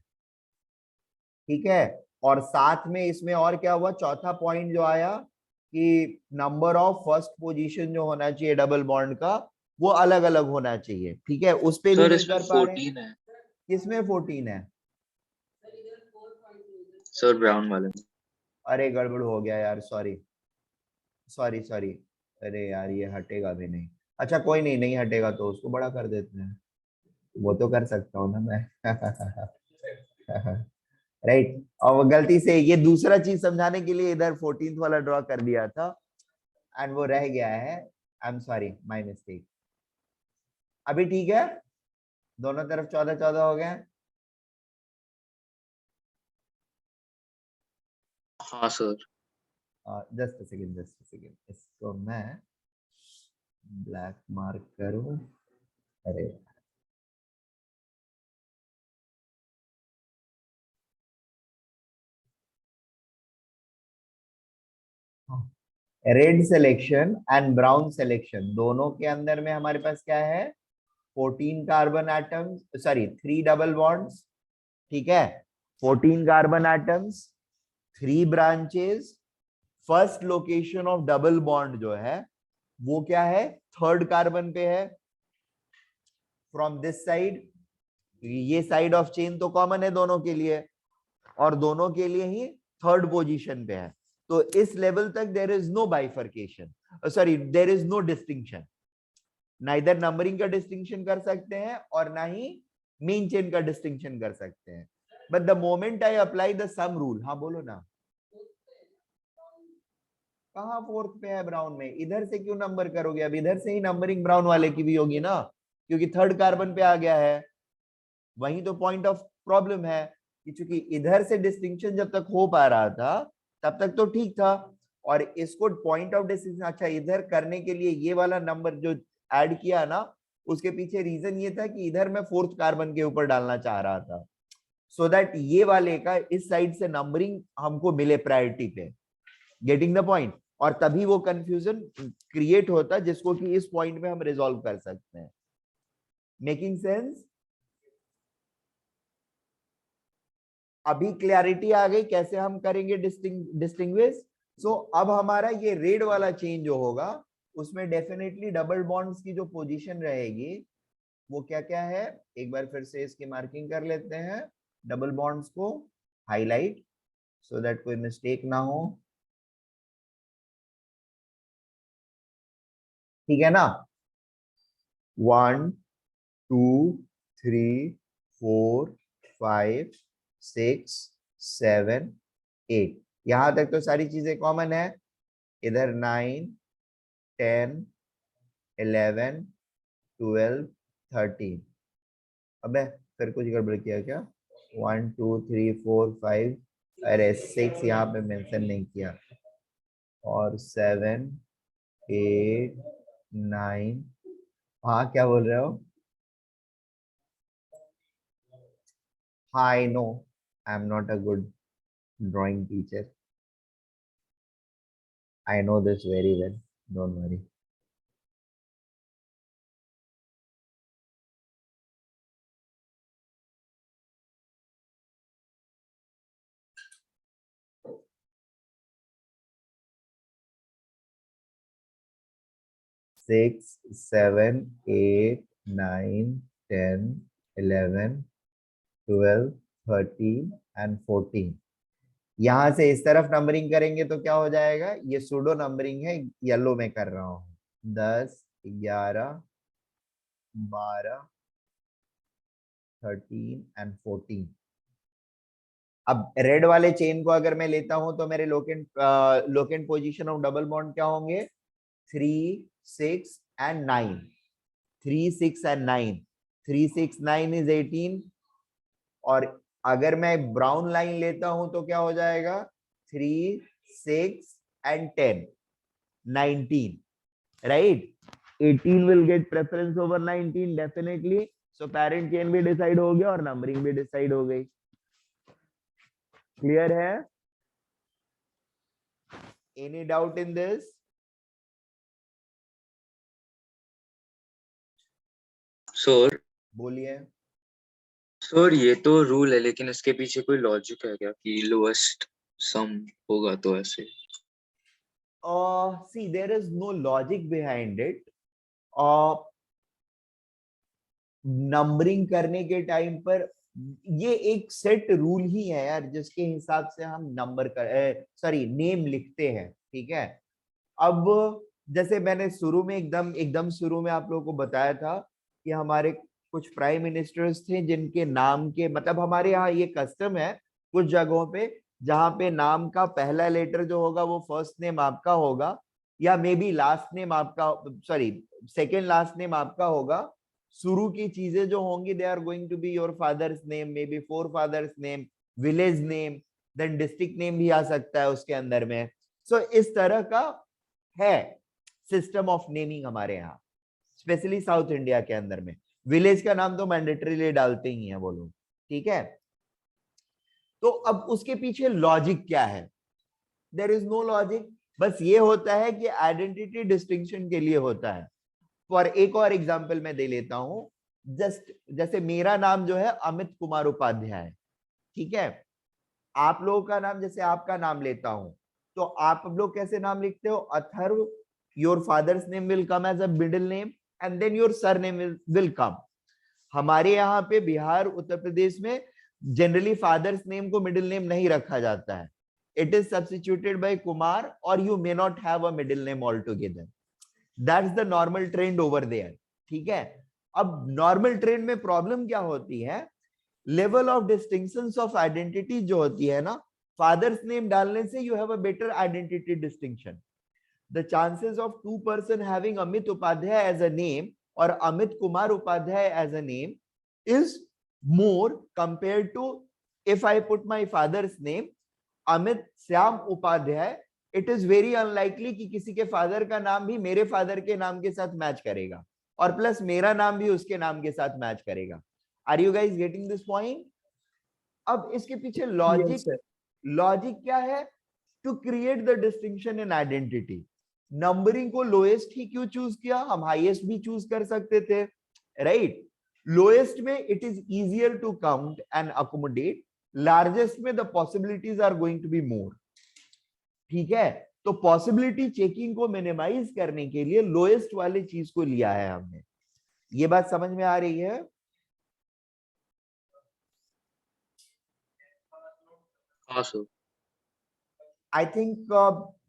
ठीक है? और साथ में इसमें और क्या हुआ, चौथा पॉइंट जो आया कि नंबर ऑफ फर्स्ट पोजीशन जो होना चाहिए डबल बॉन्ड का वो अलग अलग होना चाहिए, ठीक है? उस पे भी सर नहीं इसमें कर पा रहे। 14 है किसमें 14 है? सर, ब्राउन वाले में। अरे गड़बड़ हो गया यार, सॉरी सॉरी सॉरी। अरे यार ये हटेगा भी नहीं। अच्छा कोई नहीं, नहीं हटेगा तो उसको बड़ा कर देते हैं, वो तो कर सकता हूँ ना मैं। राइट, और वो गलती से ये दूसरा चीज समझाने के लिए इधर 14th वाला ड्रॉ कर दिया था, एंड वो रह गया है। I am sorry, my mistake. अभी ठीक है, दोनों तरफ 14-14 हो गए। हाँ sir. Just second, just second, इसको मैं ब्लैक मार्क करूं। अरे red selection and brown selection दोनों के अंदर में हमारे पास क्या है, 14 carbon atoms, sorry 3 double bonds, ठीक है? 14 carbon atoms, 3 branches, first location of double bond जो है वो क्या है, थर्ड कार्बन पे है फ्रॉम दिस साइड। ये साइड ऑफ चेन तो कॉमन है दोनों के लिए, और दोनों के लिए ही थर्ड पोजीशन पे है। तो इस लेवल तक there is no bifurcation, sorry there is no distinction. ना इधर नंबरिंग का डिस्टिंक्शन कर सकते हैं और ना ही मेन चेन का डिस्टिंक्शन कर सकते हैं। But the moment I apply the sum rule, हाँ बोलो ना। कहाँ फोर्थ पे है ब्राउन में? इधर से क्यों नंबर करोगे? अब इधर से ही नंबरिंग ब्राउन वाले की भी होगी ना, क्योंकि थर्ड कार्बन पे आ गया है। वही तो पॉइंट ऑफ प्रॉब्लम है कि चूंकि इधर से डिस्टिंक्शन जब तक हो पा रहा था तब तक तो ठीक था, और इसको पॉइंट ऑफ डिस्टिंक्शन अच्छा इधर करने के लिए ये वाला नंबर जो ऐड किया ना, उसके पीछे रीजन ये था कि इधर मैं फोर्थ कार्बन के ऊपर डालना चाह रहा था, सो दैट ये वाले का इस साइड से नंबरिंग हमको मिले प्रायोरिटी पे। Getting the point? और तभी वो कंफ्यूजन क्रिएट होता है जिसको कि इस पॉइंट में हम रिजॉल्व कर सकते हैं। Making sense? अभी क्लैरिटी आ गई कैसे हम करेंगे डिस्टिंग्विश। सो अब हमारा ये रेड वाला चेंज जो होगा उसमें डेफिनेटली डबल बॉन्ड्स की जो पोजीशन रहेगी वो क्या क्या है, एक बार फिर से इसकी मार्किंग कर लेते हैं। डबल बॉन्ड्स को हाईलाइट सो दैट कोई मिस्टेक ना हो, ठीक है ना? 1 2 3 4 5 6 7 8, यहां तक तो सारी चीजें कॉमन है। इधर 9 10 11 12 13। अबे फिर कुछ गड़बड़ किया क्या? 1 2 3 4 5, अरे 6 यहाँ पे मेंशन नहीं किया, और 7 8 9। हाँ क्या बोल रहे हो? हाँ I know, I am not a good drawing teacher, I know this very well, don't worry. 6 7 8 9 10, 11, 12, 13 and 14। यहां से इस तरफ नंबरिंग करेंगे तो क्या हो जाएगा, ये सूडो नंबरिंग है, येलो में कर रहा हूं। 10, 11, 12, 13 एंड 14। अब रेड वाले चेन को अगर मैं लेता हूं तो मेरे locant position of double bond क्या होंगे, 3, 6 एंड 9। 3, 6 and 9, 3, 6, 9 is 18। और अगर मैं ब्राउन लाइन लेता हूं तो क्या हो जाएगा, 3, 6 and 10, 19, right. 18 will get preference over 19 definitely. So parent chain भी डिसाइड हो गया और नंबरिंग भी डिसाइड हो गई। क्लियर है? Any doubt in this? Sir बोलिए। सर ये तो रूल है, लेकिन इसके पीछे कोई लॉजिक है क्या कि लोएस्ट सम होगा तो ऐसे? See, there is no logic behind it. Numbering करने के टाइम पर ये एक सेट रूल ही है यार, जिसके हिसाब से हम नंबर कर नेम लिखते हैं, ठीक है। अब जैसे मैंने शुरू में एकदम शुरू में आप लोगों को बताया था कि हमारे कुछ प्राइम मिनिस्टर्स थे जिनके नाम के मतलब हमारे यहाँ ये कस्टम है कुछ जगहों पे, जहाँ पे नाम का पहला लेटर जो होगा वो फर्स्ट नेम आपका होगा, या मे बी लास्ट नेम आपका, सेकेंड लास्ट नेम आपका होगा। शुरू की चीजें जो होंगी they are going to be your father's name, maybe for father's name, village name, then district name भी आ सकता है उसके अंदर में। सो इस तरह का है सिस्टम ऑफ नेमिंग हमारे यहाँ, स्पेशली साउथ इंडिया के अंदर में। विलेज का नाम तो मैंडेटरीली डालते ही हैं वो लोग, ठीक है। तो अब उसके पीछे लॉजिक क्या है? देयर इज नो लॉजिक, बस ये होता है कि आइडेंटिटी डिस्टिंक्शन के लिए होता है। फॉर एक और एग्जांपल मैं दे लेता हूं, जस्ट जैसे मेरा नाम जो है अमित कुमार उपाध्याय, ठीक है। आप लोगों का नाम, जैसे आपका नाम लेता हूं तो आप लोग कैसे नाम लिखते हो, Atharva, your father's name will come as a middle name and then your surname will come. हमारे यहाँ पे बिहार उत्तर प्रदेश में जनरली फादर्स नेम को मिडिल नेम नहीं रखा जाता है, it is substituted by Kumar और you may not have a middle name all together. That's the normal trend over there, ठीक है। अब नॉर्मल ट्रेंड में प्रॉब्लम क्या होती है, level of distinctions of identity जो होती है ना, फादर्स नेम डालने से you have a better identity distinction. The chances of two person having Amit Upadhyay as a name और Amit Kumar Upadhyay as a name is more compared to if I put my father's name Amit Shyam Upadhyay, it is very unlikely कि किसी के father का नाम भी मेरे father के नाम के साथ मैच करेगा और प्लस मेरा नाम भी उसके नाम के साथ मैच करेगा। Are you guys getting this point? अब इसके पीछे लॉजिक क्या है, to create the distinction in identity. Numbering को लोएस्ट ही क्यों चूज किया, हम हाईएस्ट भी चूज कर सकते थे, राइट। लोएस्ट में it is easier to count and accommodate, largest में the possibilities are going to be more, ठीक है। तो पॉसिबिलिटी चेकिंग को मिनिमाइज करने के लिए लोएस्ट वाली चीज को लिया है हमने। ये बात समझ में आ रही है? हाँ सर। आई थिंक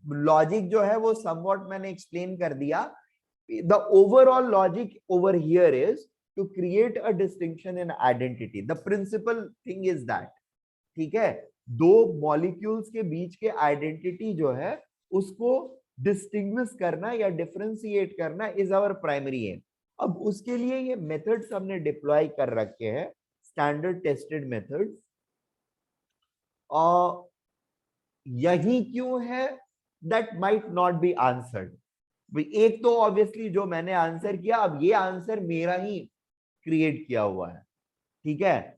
लॉजिक जो है वो समवॉट मैंने एक्सप्लेन कर दिया। The overall logic over here is to create a distinction in identity. The principal thing is that, ठीक है, दो मॉलिक्यूल्स के बीच के आइडेंटिटी जो है उसको डिस्टिंग्विश करना या डिफरेंशिएट करना इज आवर प्राइमरी एम। अब उसके लिए ये मेथड्स हमने डिप्लॉय कर रखे हैं, स्टैंडर्ड टेस्टेड मेथड्स। और यही क्यों है, that might not be answered. एक तो ऑब्वियसली जो मैंने आंसर किया, अब ये आंसर मेरा ही क्रिएट किया हुआ है, ठीक है।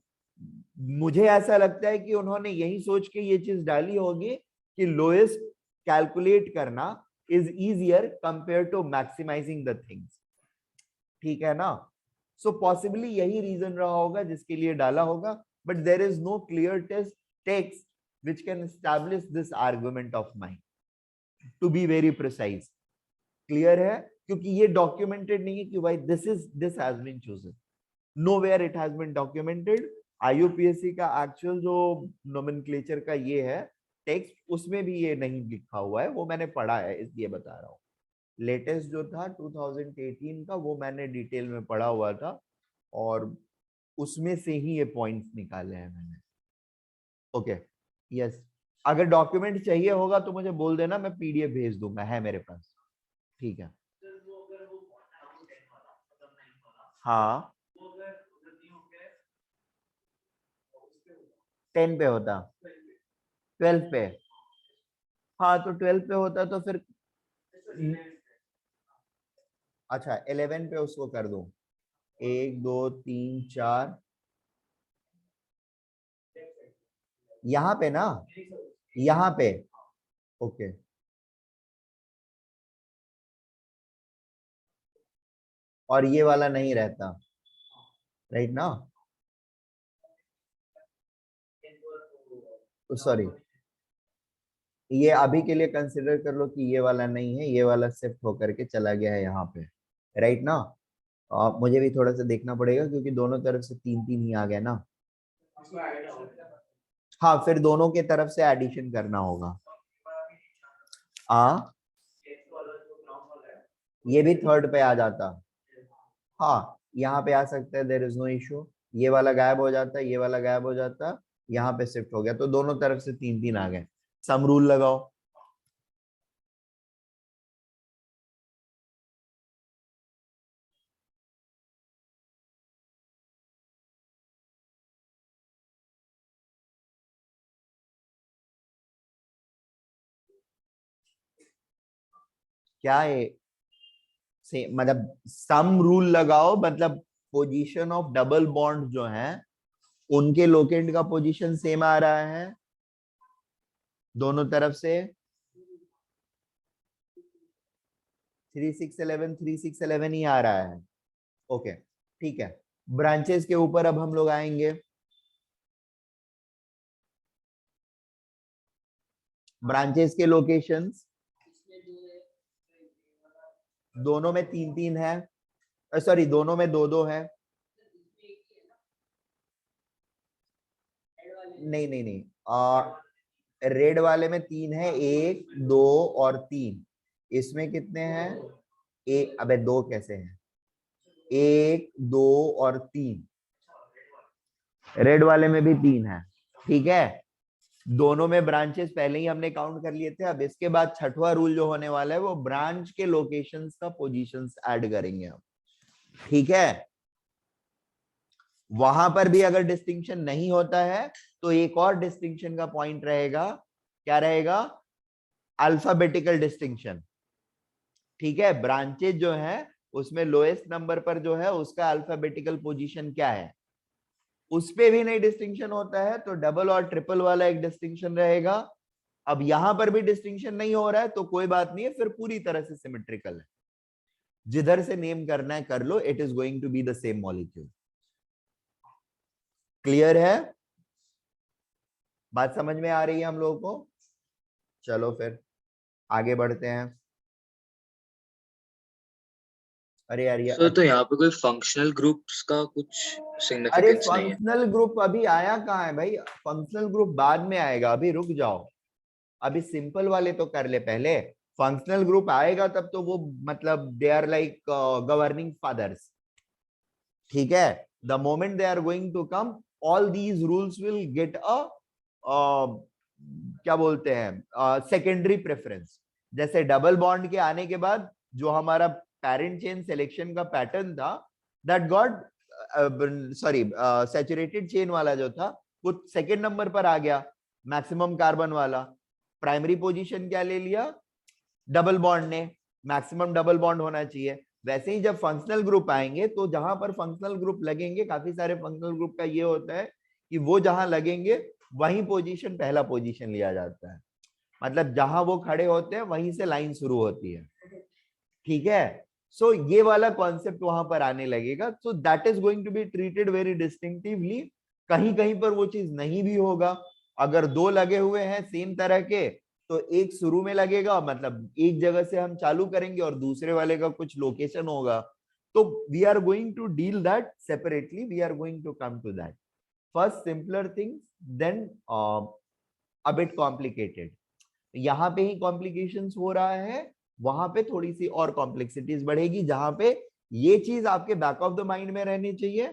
मुझे ऐसा लगता है कि उन्होंने यही सोच के ये चीज डाली होगी कि लोएस्ट कैलकुलेट करना is easier compare to maximising the things, ठीक है ना। सो पॉसिबली यही रीजन रहा होगा जिसके लिए डाला होगा, but there is no clear text which can establish this argument of mine, to be very precise. Clear है? क्योंकि ये documented नहीं है कि भाई this has been chosen. nowhere it has been documented. IUPAC का एक्चुअल जो नोमेनक्लेचर का ये है टेक्स्ट, उसमें भी ये नहीं लिखा हुआ है, वो मैंने पढ़ा है इसलिए बता रहा हूँ। लेटेस्ट जो था 2018 का वो मैंने डिटेल में पढ़ा हुआ था और उसमें से ही ये पॉइंट्स निकाले हैं मैंने। ओके यस, अगर डॉक्यूमेंट चाहिए होगा तो मुझे बोल देना, मैं PDF भेज दूंगा, है मेरे पास। ठीक है हाँ 10 पे होता, 12 पे, हाँ तो 12 पे होता तो फिर अच्छा 11 पे उसको कर दूं, 1 2 3 4 यहाँ पे ना, यहाँ पे ओके और ये वाला नहीं रहता, राइट ना, सॉरी ये अभी के लिए कंसिडर कर लो कि ये वाला नहीं है, ये वाला शिफ्ट होकर के चला गया है यहाँ पे, राइट ना। मुझे भी थोड़ा सा देखना पड़ेगा क्योंकि दोनों तरफ से 3 3 ही आ गया ना। हाँ फिर दोनों के तरफ से एडिशन करना होगा। ये भी थर्ड पे आ जाता, हाँ यहाँ पे आ सकता है, देयर इज नो इशू। ये वाला गायब हो जाता, ये वाला गायब हो जाता, यहाँ पे शिफ्ट हो गया, तो दोनों तरफ से 3 3 आ गए। सम रूल लगाओ। क्या है से मतलब सम रूल लगाओ, मतलब पोजीशन ऑफ डबल बॉन्ड जो है उनके लोकेंट का पोजीशन सेम आ रहा है दोनों तरफ से। 3 6 11 3 6 11 ही आ रहा है। ओके ठीक है, ब्रांचेस के ऊपर अब हम लोग आएंगे। ब्रांचेस के लोकेशंस दोनों में 3 3 है, सॉरी दोनों में 2 2 है। नहीं नहीं नहीं, रेड वाले में 3 है, 1 2 और 3। इसमें कितने हैं? एक, अबे 2 कैसे हैं? 1 2 और 3। रेड वाले में भी 3 है, ठीक है। दोनों में ब्रांचेस पहले ही हमने काउंट कर लिए थे। अब इसके बाद छठवां रूल जो होने वाला है वो ब्रांच के लोकेशंस का पोजीशंस ऐड करेंगे हम, ठीक है। वहां पर भी अगर डिस्टिंक्शन नहीं होता है तो एक और डिस्टिंक्शन का पॉइंट रहेगा, क्या रहेगा? अल्फाबेटिकल डिस्टिंक्शन, ठीक है। ब्रांचेस जो है उसमें लोएस्ट नंबर पर जो है उसका अल्फाबेटिकल पोजीशन क्या है, उस पे भी नहीं डिस्टिंक्शन होता है तो डबल और ट्रिपल वाला एक डिस्टिंक्शन रहेगा। अब यहां पर भी डिस्टिंक्शन नहीं हो रहा है तो कोई बात नहीं है, फिर पूरी तरह से सिमेट्रिकल है। जिधर से नेम करना है कर लो, it is going to be the same molecule. Clear है? बात समझ में आ रही है हम लोगों को? चलो फिर आगे बढ़ते हैं। अरे यार ये सर तो यहाँ पे कोई फंक्शनल ग्रुप्स का कुछ अरे सिग्निफिकेंस नहीं है? फंक्शनल ग्रुप अभी आया कहाँ है भाई? फंक्शनल ग्रुप बाद में आएगा, अभी रुक जाओ, अभी सिंपल वाले तो कर ले पहले। फंक्शनल ग्रुप आएगा तब तो वो मतलब they are like governing fathers, ठीक है। The moment they are going to come all these rules will get a क्या बोलते हैं सेकेंडरी प्रेफरेंस। जैसे डबल बॉन्ड के आने के बाद जो हमारा पैरेंट चेन सिलेक्शन का पैटर्न था that got sorry saturated chain वाला जो था वो सेकेंड नंबर पर आ गया, मैक्सिमम कार्बन वाला। प्राइमरी पोजीशन क्या ले लिया? डबल बॉन्ड ने, मैक्सिमम डबल बॉन्ड होना चाहिए। वैसे ही जब फंक्शनल ग्रुप आएंगे तो जहां पर फंक्शनल ग्रुप लगेंगे, काफी सारे फंक्शनल ग्रुप का ये होता है कि वो जहां लगेंगे वही पोजीशन पहला पोजीशन लिया जाता है, मतलब जहां वो खड़े होते हैं वहीं से लाइन शुरू होती है, ठीक है। सो ये वाला कॉन्सेप्ट वहां पर आने लगेगा, so that is going to be treated very distinctively. कहीं कहीं पर वो चीज नहीं भी होगा। अगर 2 लगे हुए हैं सेम तरह के तो एक शुरू में लगेगा, मतलब एक जगह से हम चालू करेंगे और दूसरे वाले का कुछ लोकेशन होगा तो we are going to deal that separately, we are going to come to that. First simpler things, then a bit complicated. यहाँ पे ही कॉम्प्लिकेशंस हो रहा है, वहां पे थोड़ी सी और कॉम्प्लेक्सिटीज बढ़ेगी, जहां पे ये चीज आपके बैक ऑफ द माइंड में रहनी चाहिए.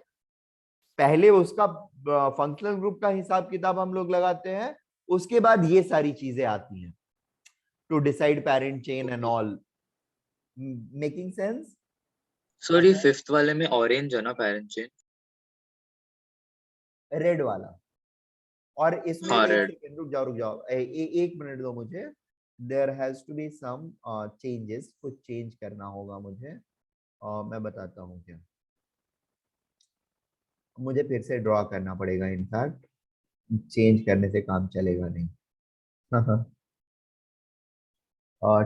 पहले उसका फंक्शनल ग्रुप का हिसाब किताब हम लोग लगाते हैं, उसके बाद ये सारी चीजें आती हैं to decide parent chain and all. Making sense? Sorry, fifth वाले में ऑरेंज है ना पेरेंट चेन? रेड वाला. और इसमें हाँ, एक रेड. सेकंड, रुक जाओ रुक जाओ, एक मिनट दो मुझे. There has to be some changes, कुछ चेंज करना होगा मुझे. मैं बताता हूँ क्या. मुझे फिर से ड्रॉ करना पड़ेगा, इनफैक्ट चेंज करने से काम चलेगा नहीं.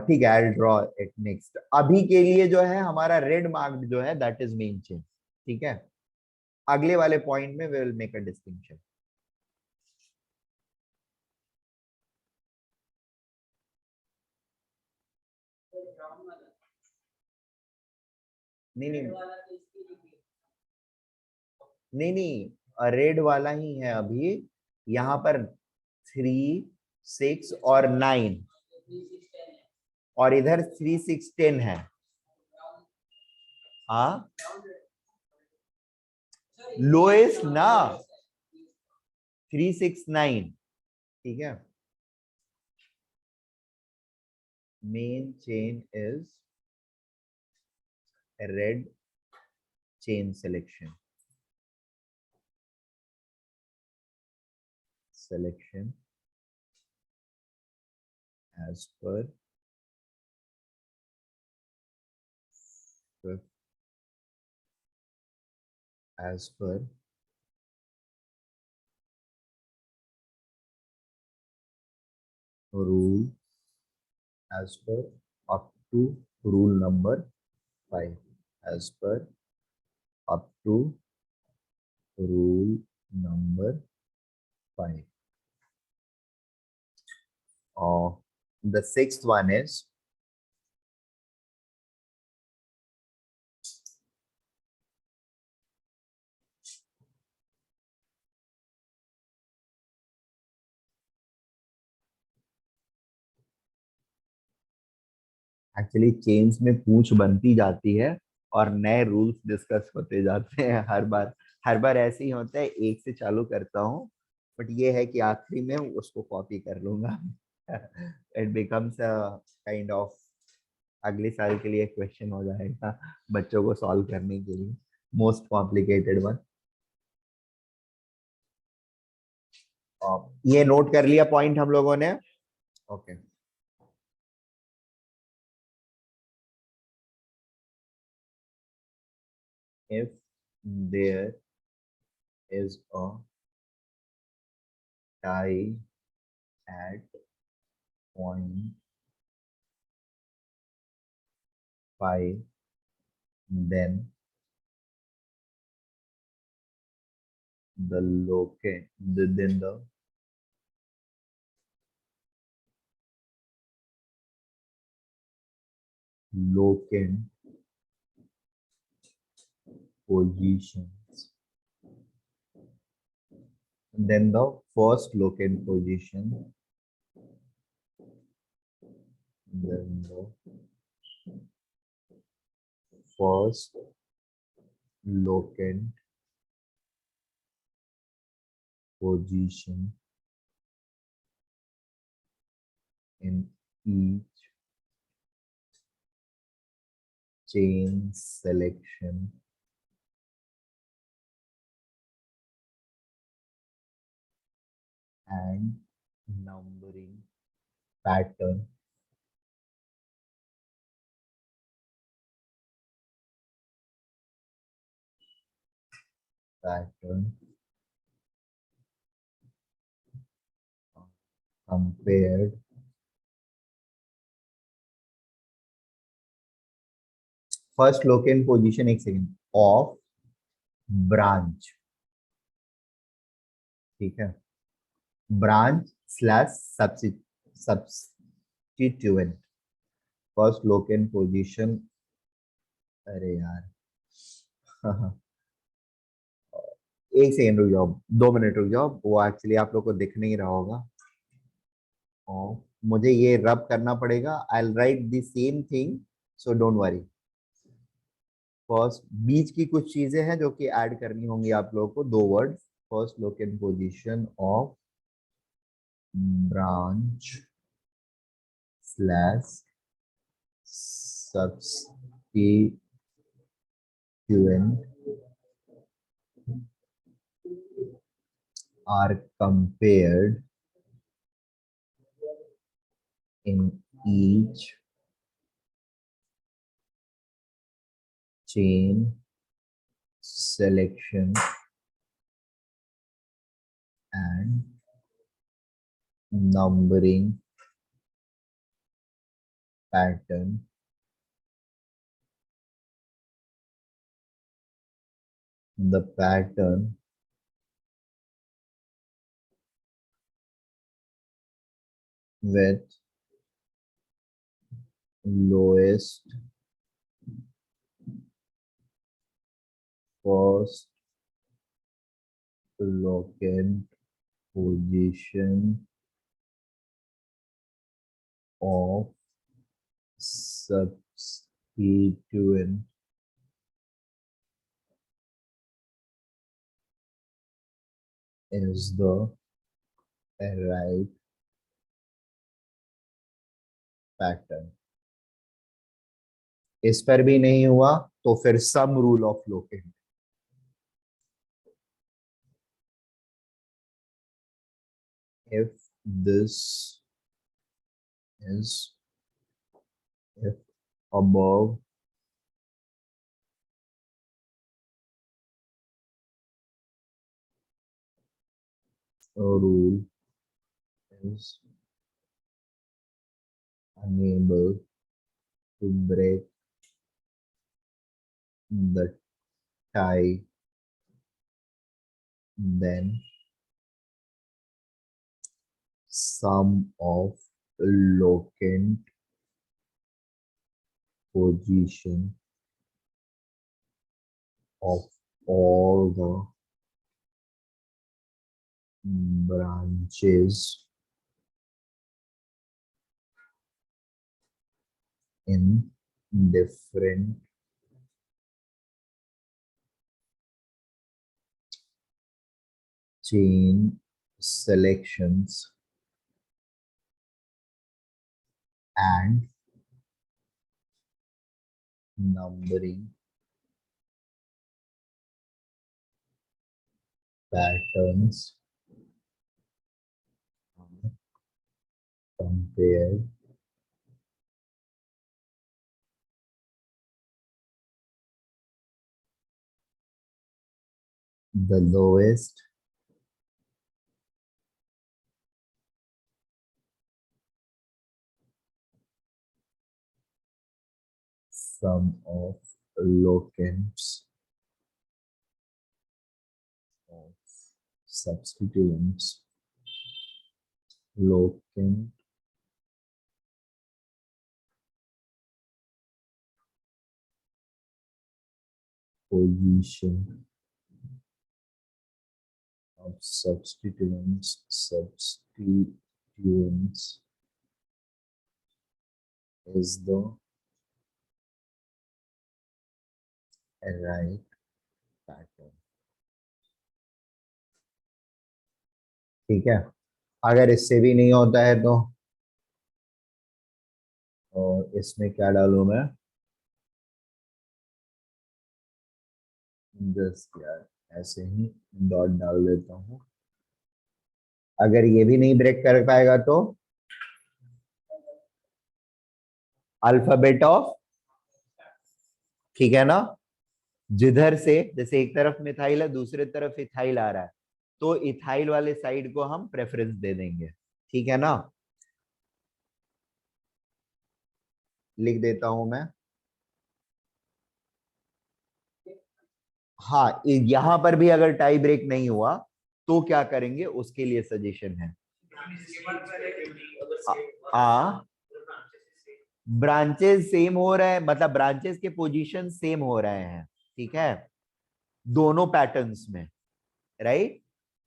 ठीक है, आई ड्रॉ इट नेक्स्ट. अभी के लिए जो है हमारा रेड मार्क्ड जो है दैट इज मेन चेंज. ठीक है, अगले वाले पॉइंट में we will make a distinction. नहीं नहीं नहीं नहीं, रेड वाला ही है अभी. यहाँ पर 3, 6 और 9, और इधर 3, 6, 10 है. हाँ, लोएस्ट ना 3, 6, 9. ठीक है, main chain is red chain selection as per as per rule, as per up to rule number 5, as per up to rule number 5. The sixth one is actually chains में पूछ बनती जाती है और नए रूल्स डिस्कस होते जाते हैं हर बार ऐसे ही होता है. एक से चालू करता हूँ, बट ये है कि आखिरी में उसको कॉपी कर लूंगा. It becomes a kind of अगले साल के लिए क्वेश्चन हो जाएगा बच्चों को सॉल्व करने के लिए, मोस्ट कॉम्प्लिकेटेड वन. ये नोट कर लिया पॉइंट हम लोगों ने. Okay. If there is a tie at point 5, then the locant positions, then the first locant position, then the first locant position in each chain selection and numbering pattern compared first locant position, एक second, of branch. ठीक है, branch slash substituent. First locant position, अरे यार एक second रुक जाओ, 2 minute रुक जाओ, वो एक्चुअली आप लोग को दिख नहीं रहा होगा। और मुझे ये रब करना पड़ेगा। I will write the same thing, so don't worry. First बीच की कुछ चीजें हैं जो कि ऐड करनी होंगी आप लोगों को, 2 word. First, look in position of branch slash substituent are compared in each chain selection and numbering pattern the pattern with lowest first locant position of substituent is the right pattern. इस पर भी नहीं हुआ तो फिर sum rule of locant. If this is, if above a rule is unable to break the tie, then sum of locant position of all the branches in different chain selections and numbering patterns are compared the lowest sum of locants of substituents locant position of substituents is the right pattern. ठीक है, अगर इससे भी नहीं होता है तो और इसमें क्या डालूं मैं, जस्ट यार ऐसे ही डॉट डाल देता हूं। अगर ये भी नहीं ब्रेक कर पाएगा तो अल्फाबेट ऑफ, ठीक है ना, जिधर से जैसे एक तरफ मिथाइल है दूसरे तरफ इथाइल आ रहा है तो इथाइल वाले साइड को हम प्रेफरेंस दे देंगे, ठीक है ना। लिख देता हूं मैं। हाँ, यहां पर भी अगर टाई ब्रेक नहीं हुआ तो क्या करेंगे उसके लिए सजेशन है। ब्रांचेस सेम हो रहे हैं, मतलब ब्रांचेस के पोजीशन सेम हो रहे हैं, ठीक है। दोनों पैटर्न्स में, राइट?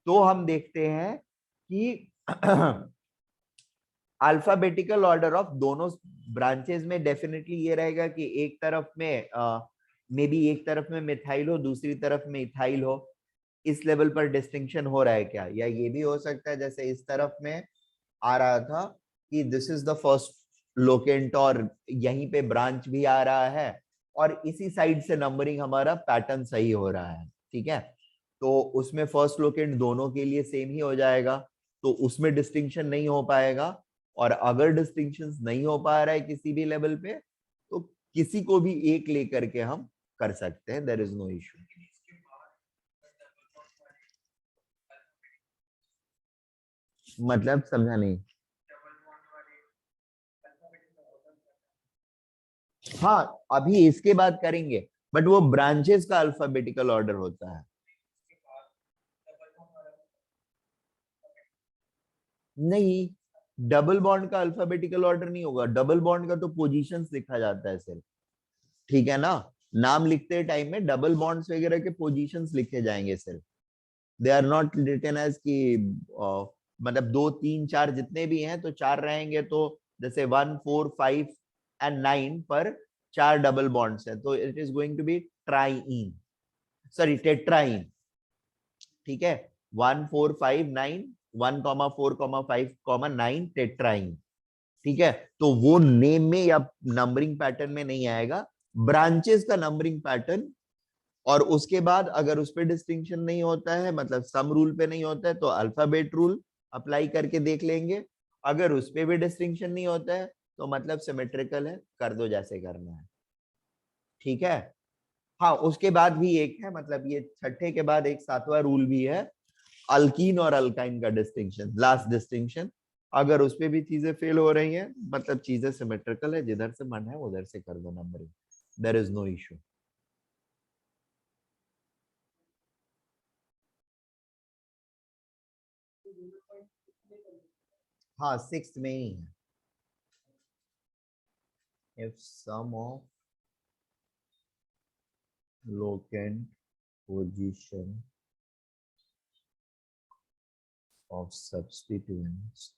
तो हम देखते हैं कि अल्फाबेटिकल ऑर्डर ऑफ दोनों ब्रांचेस में डेफिनेटली ये रहेगा कि एक तरफ में मे बी एक तरफ में मिथाइल हो, दूसरी तरफ में इथाइल हो। इस लेवल पर डिस्टिंक्शन हो रहा है क्या? या ये भी हो सकता है जैसे इस तरफ में आ रहा था कि this is the first locant और यहीं पे ब्रांच भी आ रहा है और इसी साइड से नंबरिंग हमारा पैटर्न सही हो रहा है, ठीक है? तो उसमें फर्स्ट लोकेंट दोनों के लिए सेम ही हो जाएगा, तो उसमें डिस्टिंक्शन नहीं हो पाएगा। और अगर डिस्टिंक्शन नहीं हो पा रहा है किसी भी लेवल पे, तो किसी को भी एक लेकर के हम कर सकते हैं, देयर इज नो इशू। मतलब समझा नहीं। हाँ, अभी इसके बाद करेंगे, बट वो ब्रांचेस का अल्फाबेटिकल ऑर्डर होता है। नहीं, डबल बॉन्ड का अल्फाबेटिकल ऑर्डर नहीं होगा। डबल बॉन्ड का तो पोजीशंस लिखा जाता है सिर्फ, ठीक है ना? नाम लिखते टाइम में डबल बॉन्ड्स वगैरह के पोजीशंस लिखे जाएंगे सिर्फ। They are not written as कि मतलब 2 3 4 जितने भी हैं तो 4 रहेंगे, तो जैसे 1 4 5 एंड 9 पर 4 डबल बॉन्ड्स है, तो it is going to be triene, sorry tetraene, ठीक है? 1 4 5 9, 1 4 5 9 टेट्राईन, ठीक है? तो वो नेम में या नंबरिंग पैटर्न में नहीं आएगा, ब्रांचेस का नंबरिंग पैटर्न। और उसके बाद अगर उस पे डिस्टिंक्शन नहीं होता है, मतलब सम रूल पे नहीं होता है, तो अल्फाबेट रूल अप्लाई करके देख लेंगे। अगर उस पे भी डिस्टिंक्शन नहीं होता है तो मतलब सिमेट्रिकल है, कर दो जैसे करना है, ठीक है? हाँ, उसके बाद भी एक है, मतलब ये छठे के बाद एक सातवां रूल भी है, अल्कीन और अल्काइन का डिस्टिंक्शन, लास्ट डिस्टिंक्शन। अगर उस पे भी चीजें फेल हो रही हैं, मतलब चीजें सिमेट्रिकल है, जिधर से मन है उधर से कर दो numbering, there is no issue. हाँ, 6th में ही है। if sum of locant position of substituents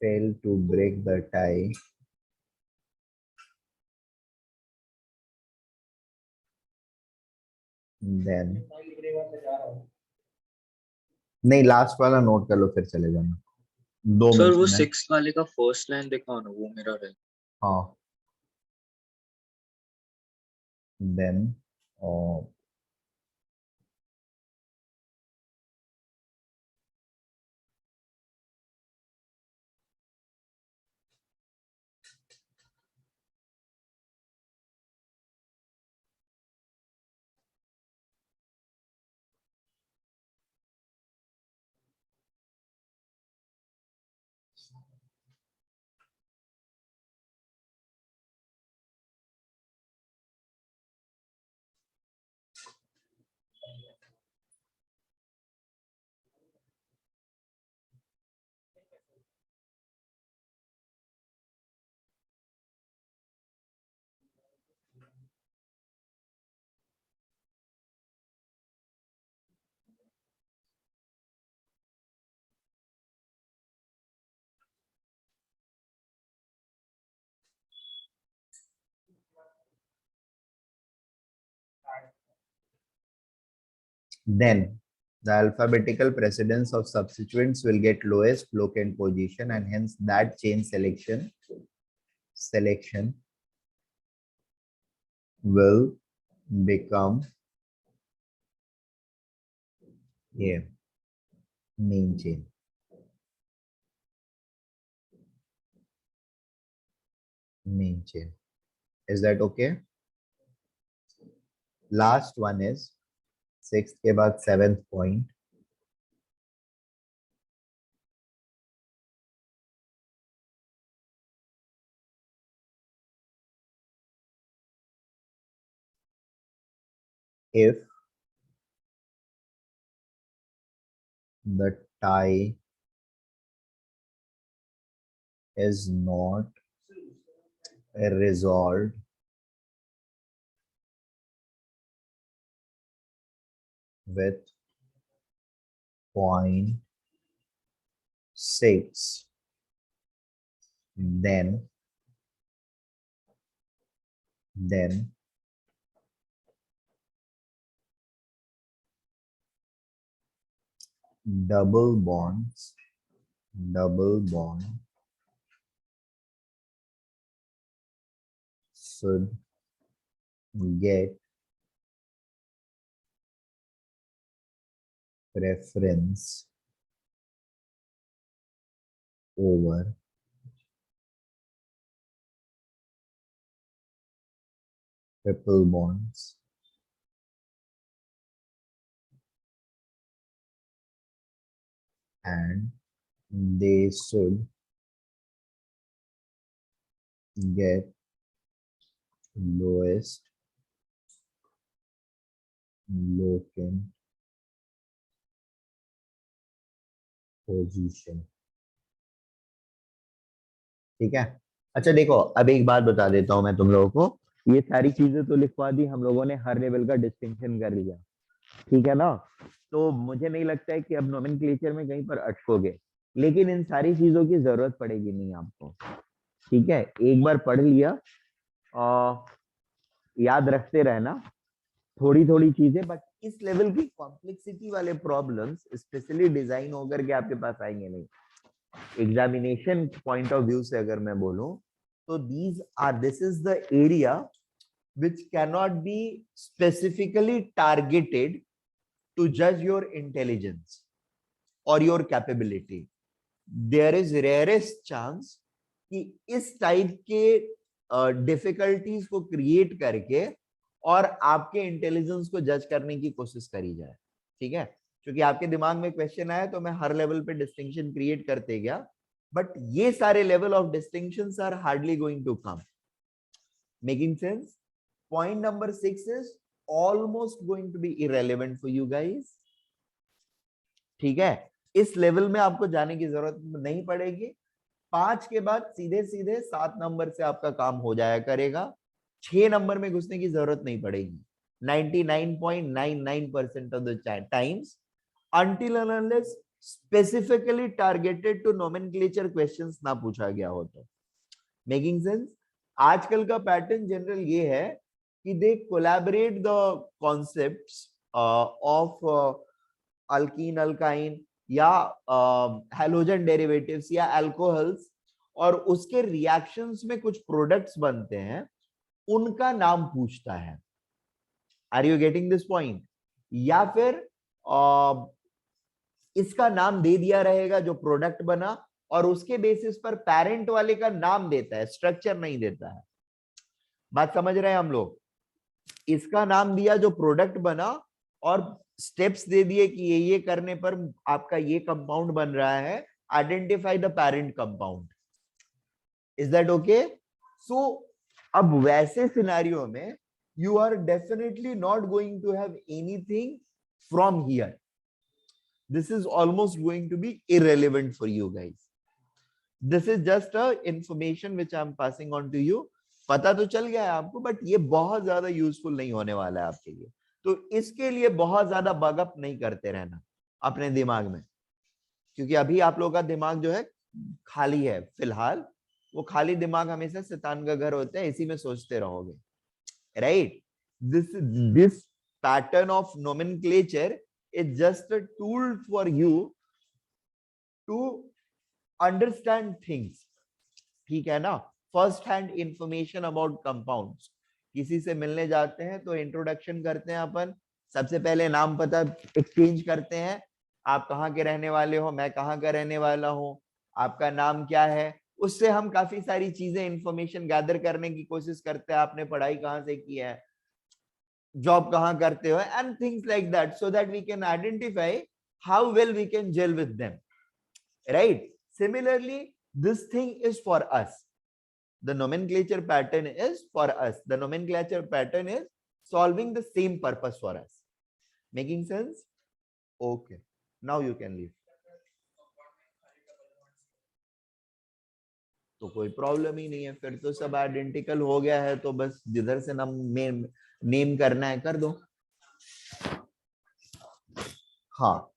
fail to break the tie, then नहीं, लास्ट वाला नोट कर लो फिर चले जाना, 2 सर वो मिनट में। 6 वाले का फर्स्ट लाइन दिखाओ ना, वो मेरा रहे। हाँ, then then the alphabetical precedence of substituents will get lowest locant position, and hence that chain selection will become a main chain. Main chain. Is that okay? Last one is 6th के बाद 7th point. if the tie is not resolved with 0.6, then double bond should get preference over triple bonds and they should get lowest locant position. ठीक है. अच्छा देखो, अब एक बात बता देता हूं मैं तुम लोगों को. ये सारी चीजें तो लिखवा दी हम लोगों ने, हर लेवल का डिस्टिंक्शन कर लिया, ठीक है ना. तो मुझे नहीं लगता है कि अब नोमेनक्लेचर में कहीं पर अटकोगे, लेकिन इन सारी चीजों की जरूरत पड़ेगी नहीं आपको. ठीक है, एक बार पढ़ लिया, याद रखते रहना थोड़ी थोड़ी चीजें. बट इस लेवल की कॉम्प्लेक्सिटी वाले प्रॉब्लम्स स्पेशली डिजाइन होकर के आपके पास आएंगे नहीं. एग्जामिनेशन पॉइंट ऑफ व्यू से अगर मैं बोलूं तो this is the area which cannot be specifically targeted to judge your intelligence or your capability. There is rarest chance कि इस टाइप के डिफिकल्टीज को क्रिएट करके और आपके इंटेलिजेंस को जज करने की कोशिश करी जाए. ठीक है, क्योंकि आपके दिमाग में क्वेश्चन आया तो मैं हर लेवल पे डिस्टिंक्शन क्रिएट करते गया, बट ये सारे level of distinctions are hardly going to come. Making sense? Point number 6 is almost going to be irrelevant for you guys. ठीक है, इस लेवल में आपको जाने की जरूरत नहीं पड़ेगी. 5 के बाद सीधे सीधे 7 नंबर से आपका काम हो जाया करेगा. 6 नंबर में घुसने की जरूरत नहीं पड़ेगी 99.99% of the times until and unless specifically targeted to nomenclature questions ना पूछा गया हो तो. Making sense? आजकल का पैटर्न जनरल ये है कि they collaborate the concepts of alkene, alkyne या halogen derivatives या alcohols, और उसके रिएक्शंस में कुछ प्रोडक्ट्स बनते हैं, उनका नाम पूछता है. Are you getting this point? या फिर इसका नाम दे दिया रहेगा जो प्रोडक्ट बना, और उसके बेसिस पर पेरेंट वाले का नाम देता है, स्ट्रक्चर नहीं देता है. बात समझ रहे हैं हम लोग? इसका नाम दिया जो प्रोडक्ट बना और स्टेप्स दे दिए कि ये करने पर आपका ये कंपाउंड बन रहा है. Identify the parent compound. Is that okay? So अब वैसे सिनेरियो में you are definitely not going to have anything from here. This is almost going to be irrelevant for you guys. This is just a information which I am passing on to you. पता तो चल गया है आपको, but ये बहुत ज्यादा useful नहीं होने वाला है आपके लिए. तो इसके लिए बहुत ज्यादा बगअप नहीं करते रहना अपने दिमाग में, क्योंकि अभी आप लोगों का दिमाग जो है खाली है फिलहाल. वो खाली दिमाग हमेशा शैतान का घर होता है, इसी में सोचते रहोगे. Right? This pattern of nomenclature is just a tool for you to understand things. ठीक है ना? First hand information about compounds. किसी से मिलने जाते हैं तो इंट्रोडक्शन करते हैं अपन. सबसे पहले नाम पता एक्सचेंज करते हैं. आप कहाँ के रहने वाले हो, मैं कहाँ का रहने वाला हूँ, आपका नाम क्या है. उससे हम काफी सारी चीजें इंफॉर्मेशन गैदर करने की कोशिश करते हैं. आपने पढ़ाई कहाँ से की है, जॉब कहाँ करते हो, and things like that, so that we can identify how well we can gel with them. Right? Similarly this thing is for us. The nomenclature pattern is for us. The nomenclature pattern is solving the same purpose for us. Making sense? Okay, now you can leave. तो कोई problem ही नहीं है, फिर तो सब identical हो गया है, तो बस जिधर से नेम करना है कर दो. हाँ,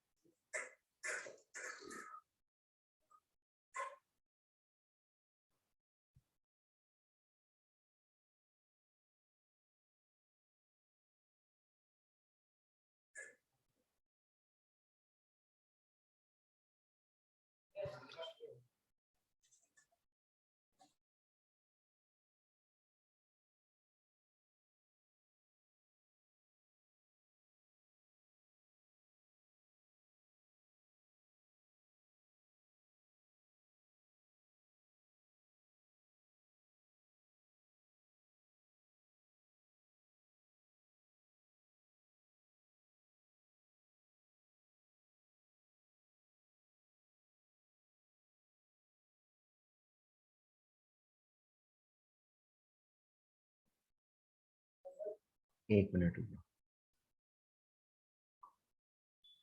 एक मिनट रुको.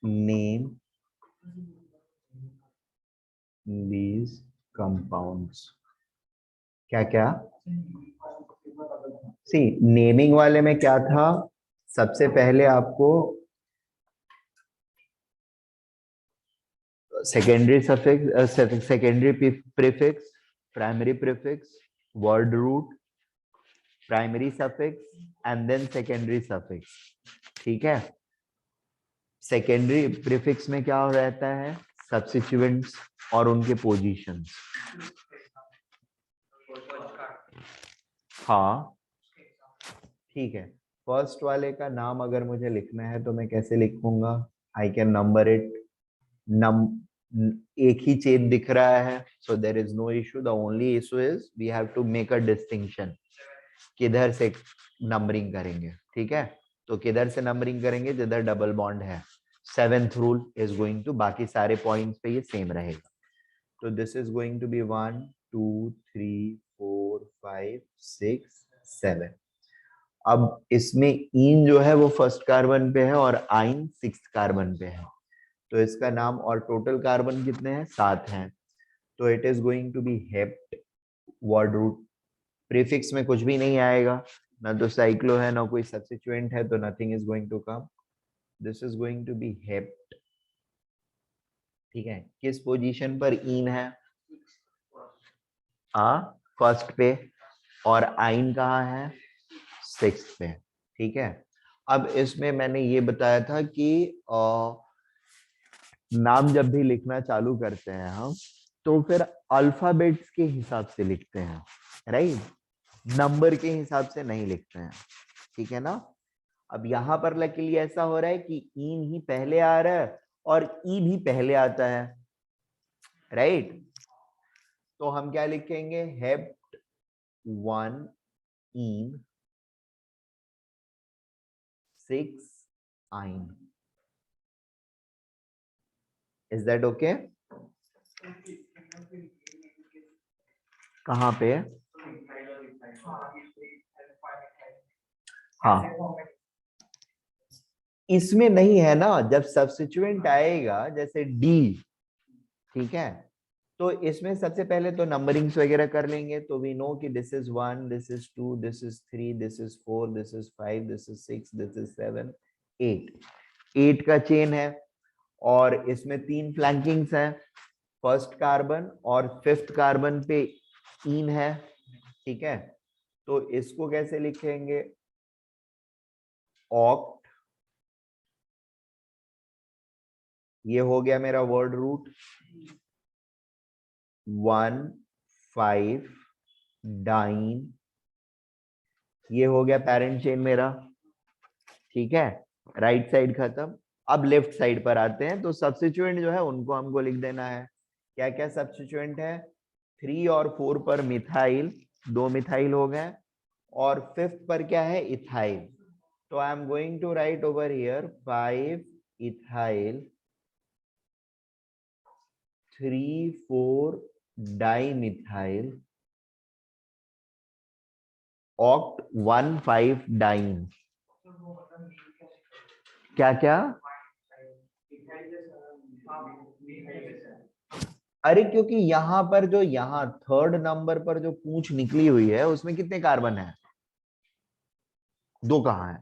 Name these compounds. क्या क्या? सी नेमिंग वाले में क्या था, सबसे पहले आपको secondary suffix, secondary prefix, primary prefix, word root, primary suffix and then secondary suffix. ठीक है. सेकेंडरी प्रीफिक्स में क्या रहता है, सब्स्टिट्यूएंट्स और उनके पोजीशंस. हाँ ठीक है. फर्स्ट वाले का नाम अगर मुझे लिखना है तो मैं कैसे लिखूंगा, आई कैन नंबर इट. एक ही चेन दिख रहा है, so there is no issue. The only issue is we have to make a distinction, किधर से नंबरिंग करेंगे. ठीक है, तो किधर से नंबरिंग करेंगे, जिधर डबल बॉन्ड है. 7th rule is going to, बाकी सारे पॉइंट्स पे ये सेम रहेगा. तो this is going to be 1 2 3 4 5 6 7. अब इसमें इन जो है वो फर्स्ट कार्बन पे है और आइन 6th कार्बन पे है, तो इसका नाम, और टोटल कार्बन कितने हैं, 7 हैं. तो it is going to be hept. Word root prefix में कुछ भी नहीं आएगा, ना तो साइक्लो है ना कोई सब्स्टिट्यूएंट है, तो nothing is going to come. This is going to be hept. ठीक है. किस पोजीशन पर इन है, फर्स्ट पे, और आइन कहाँ है, 6th पे. ठीक है. अब इसमें मैंने ये बताया था कि नाम जब भी लिखना चालू करते हैं हम, तो फिर अल्फाबेट्स के हिसाब से लिखते हैं, राइट, नंबर के हिसाब से नहीं लिखते हैं. ठीक है ना. अब यहाँ पर लकीली ऐसा हो रहा है कि इन ही पहले आ रहा है और ई भी पहले आता है, राइट. तो हम क्या लिखेंगे, हेप्ट 1 इन 6 आइन. Is that okay? कहाँ पे? हाँ, इसमें नहीं है ना. जब सब्स्टिट्यूएंट आएगा जैसे डी, ठीक है, तो इसमें सबसे पहले तो नंबरिंग्स वगैरह कर लेंगे. तो वी नो कि this is 1, this is 2, this is 3, this is 4, this is 5, this is 6, this is 7, 8 का चेन है, और इसमें 3 फ्लैंकिंग्स हैं. फर्स्ट कार्बन और 5th कार्बन पे इन है. ठीक है, तो इसको कैसे लिखेंगे, ऑक्ट. ये हो गया मेरा वर्ड रूट. 1 5 डाइन, ये हो गया पेरेंट चेन मेरा. ठीक है, राइट साइड खत्म. अब लेफ्ट साइड पर आते हैं. तो सब्स्टिट्यूएंट जो है उनको हमको लिख देना है. क्या क्या सब्स्टिट्यूएंट है, 3 और 4 पर मिथाइल, 2 मिथाइल हो गए, और 5th पर क्या है, इथाइल. तो I am going to write over here 5 ethyl 3 4 dimethyl oct 1 5 diene. क्या क्या? अरे क्योंकि यहाँ पर जो यहाँ थर्ड नंबर पर जो पूंछ निकली हुई है उसमें कितने कार्बन है? 2 कहाँ है?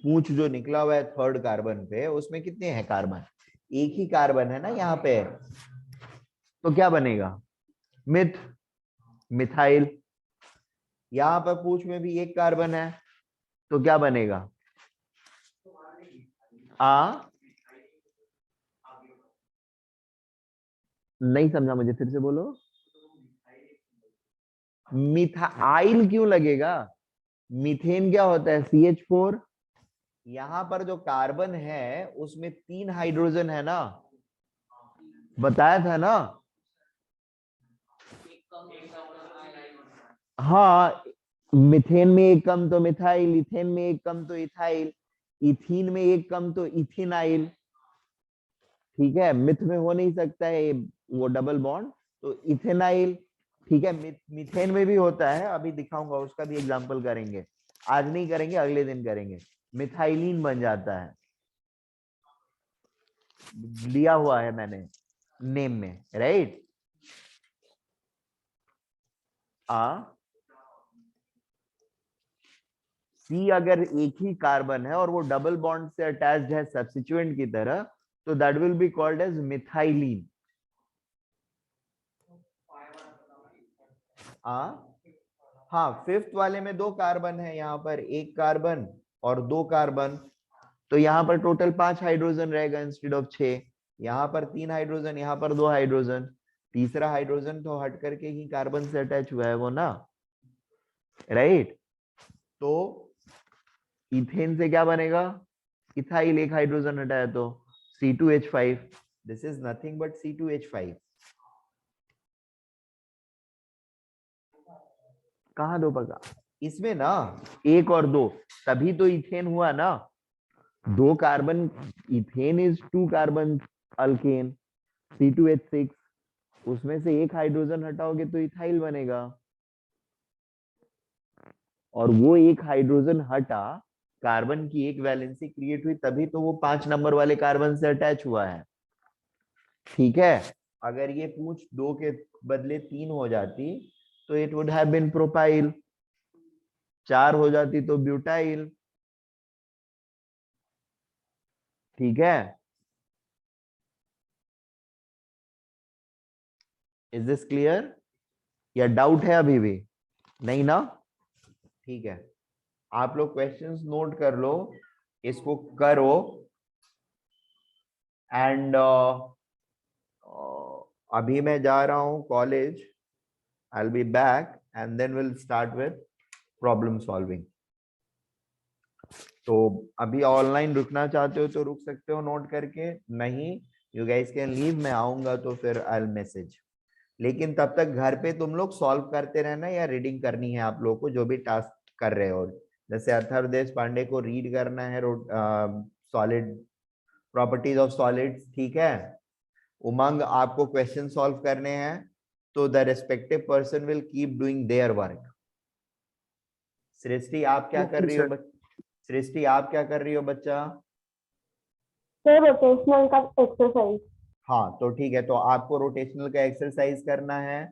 पूंछ जो निकला हुआ है थर्ड कार्बन पे उसमें कितने हैं कार्बन? एक ही कार्बन है ना यहाँ पे। तो क्या बनेगा? Myth, methyl. यहाँ पर पूंछ में भी एक कार्बन है तो क्या बनेगा? नहीं समझा मुझे, फिर से बोलो। मिथाइल क्यों लगेगा? मीथेन क्या होता है? CH4। यहाँ पर जो कार्बन है उसमें 3 हाइड्रोजन है ना, बताया था ना। हाँ, मिथेन में एक कम तो मिथाइल, इथेन में एक कम तो इथाइल, इथीन में एक कम तो इथिनाइल। ठीक है, मिथ में हो नहीं सकता है वो डबल बॉन्ड, तो इथेनाइल। ठीक है, मीथेन में भी होता है, अभी दिखाऊंगा, उसका भी एग्जांपल करेंगे। आज नहीं करेंगे, अगले दिन करेंगे। मिथाइलिन बन जाता है, लिया हुआ है मैंने नेम में, राइट। सी अगर एक ही कार्बन है और वो डबल बॉन्ड से अटैच्ड है सब्स्टिट्यूएंट की तरह, तो that will be called as methylene. हाँ, फिफ्थ वाले में 2 कार्बन है, यहाँ पर 1 कार्बन और 2 कार्बन, तो यहाँ पर टोटल 5 हाइड्रोजन रहेगा इंस्टेड ऑफ 6। यहाँ पर 3 हाइड्रोजन, यहाँ पर 2 हाइड्रोजन। तीसरा हाइड्रोजन तो हट करके ही कार्बन से अटैच हुआ है वो ना, राइट। तो इथेन से क्या बनेगा? इथाइल, एक हाइड्रोजन हटाया तो C2H5। This is nothing but C2H5। कहाँ 2 पका? इसमें ना 1 और 2, तभी तो इथेन हुआ ना। 2 carbon, ethane is 2 carbon alkane, C2H6। उसमें से एक हाइड्रोजन हटाओगे तो इथाइल बनेगा, और वो एक हाइड्रोजन हटा, कार्बन की एक वैलेंसी क्रिएट हुई, तभी तो वो 5 नंबर वाले कार्बन से अटैच हुआ है। ठीक है, अगर ये पूंछ 2 के बदले 3 हो जाती तो it would have been propyl, 4 हो जाती तो ब्यूटाइल। ठीक है, इज दिस क्लियर या डाउट है अभी भी? नहीं ना? ठीक है, आप लोग क्वेश्चंस नोट कर लो, इसको करो, एंड अभी मैं जा रहा हूं college. I will be back and then will start with problem solving. तो अभी ऑनलाइन रुकना चाहते हो तो रुक सकते हो नोट करके, नहीं यू गाइस कैन लीव, मैं आऊंगा तो फिर आई विल मैसेज। लेकिन तब तक घर पे तुम लोग सॉल्व करते रहना, या रीडिंग करनी है आप लोगों को जो भी टास्क कर रहे हो। जैसे अथर्व देश पांडे को रीड करना है सॉलिड, प्रॉपर्टीज ऑफ सॉलिड्स, ठीक है। उमंग आपको क्वेश्चन सॉल्व करने हैं, तो the respective person will keep doing their work. Srishti आप क्या कर रही हो? सृष्टि आप क्या कर रही हो बच्चा? सर रोटेशनल का एक्सरसाइज। हाँ तो ठीक है, तो आपको रोटेशनल का एक्सरसाइज करना है,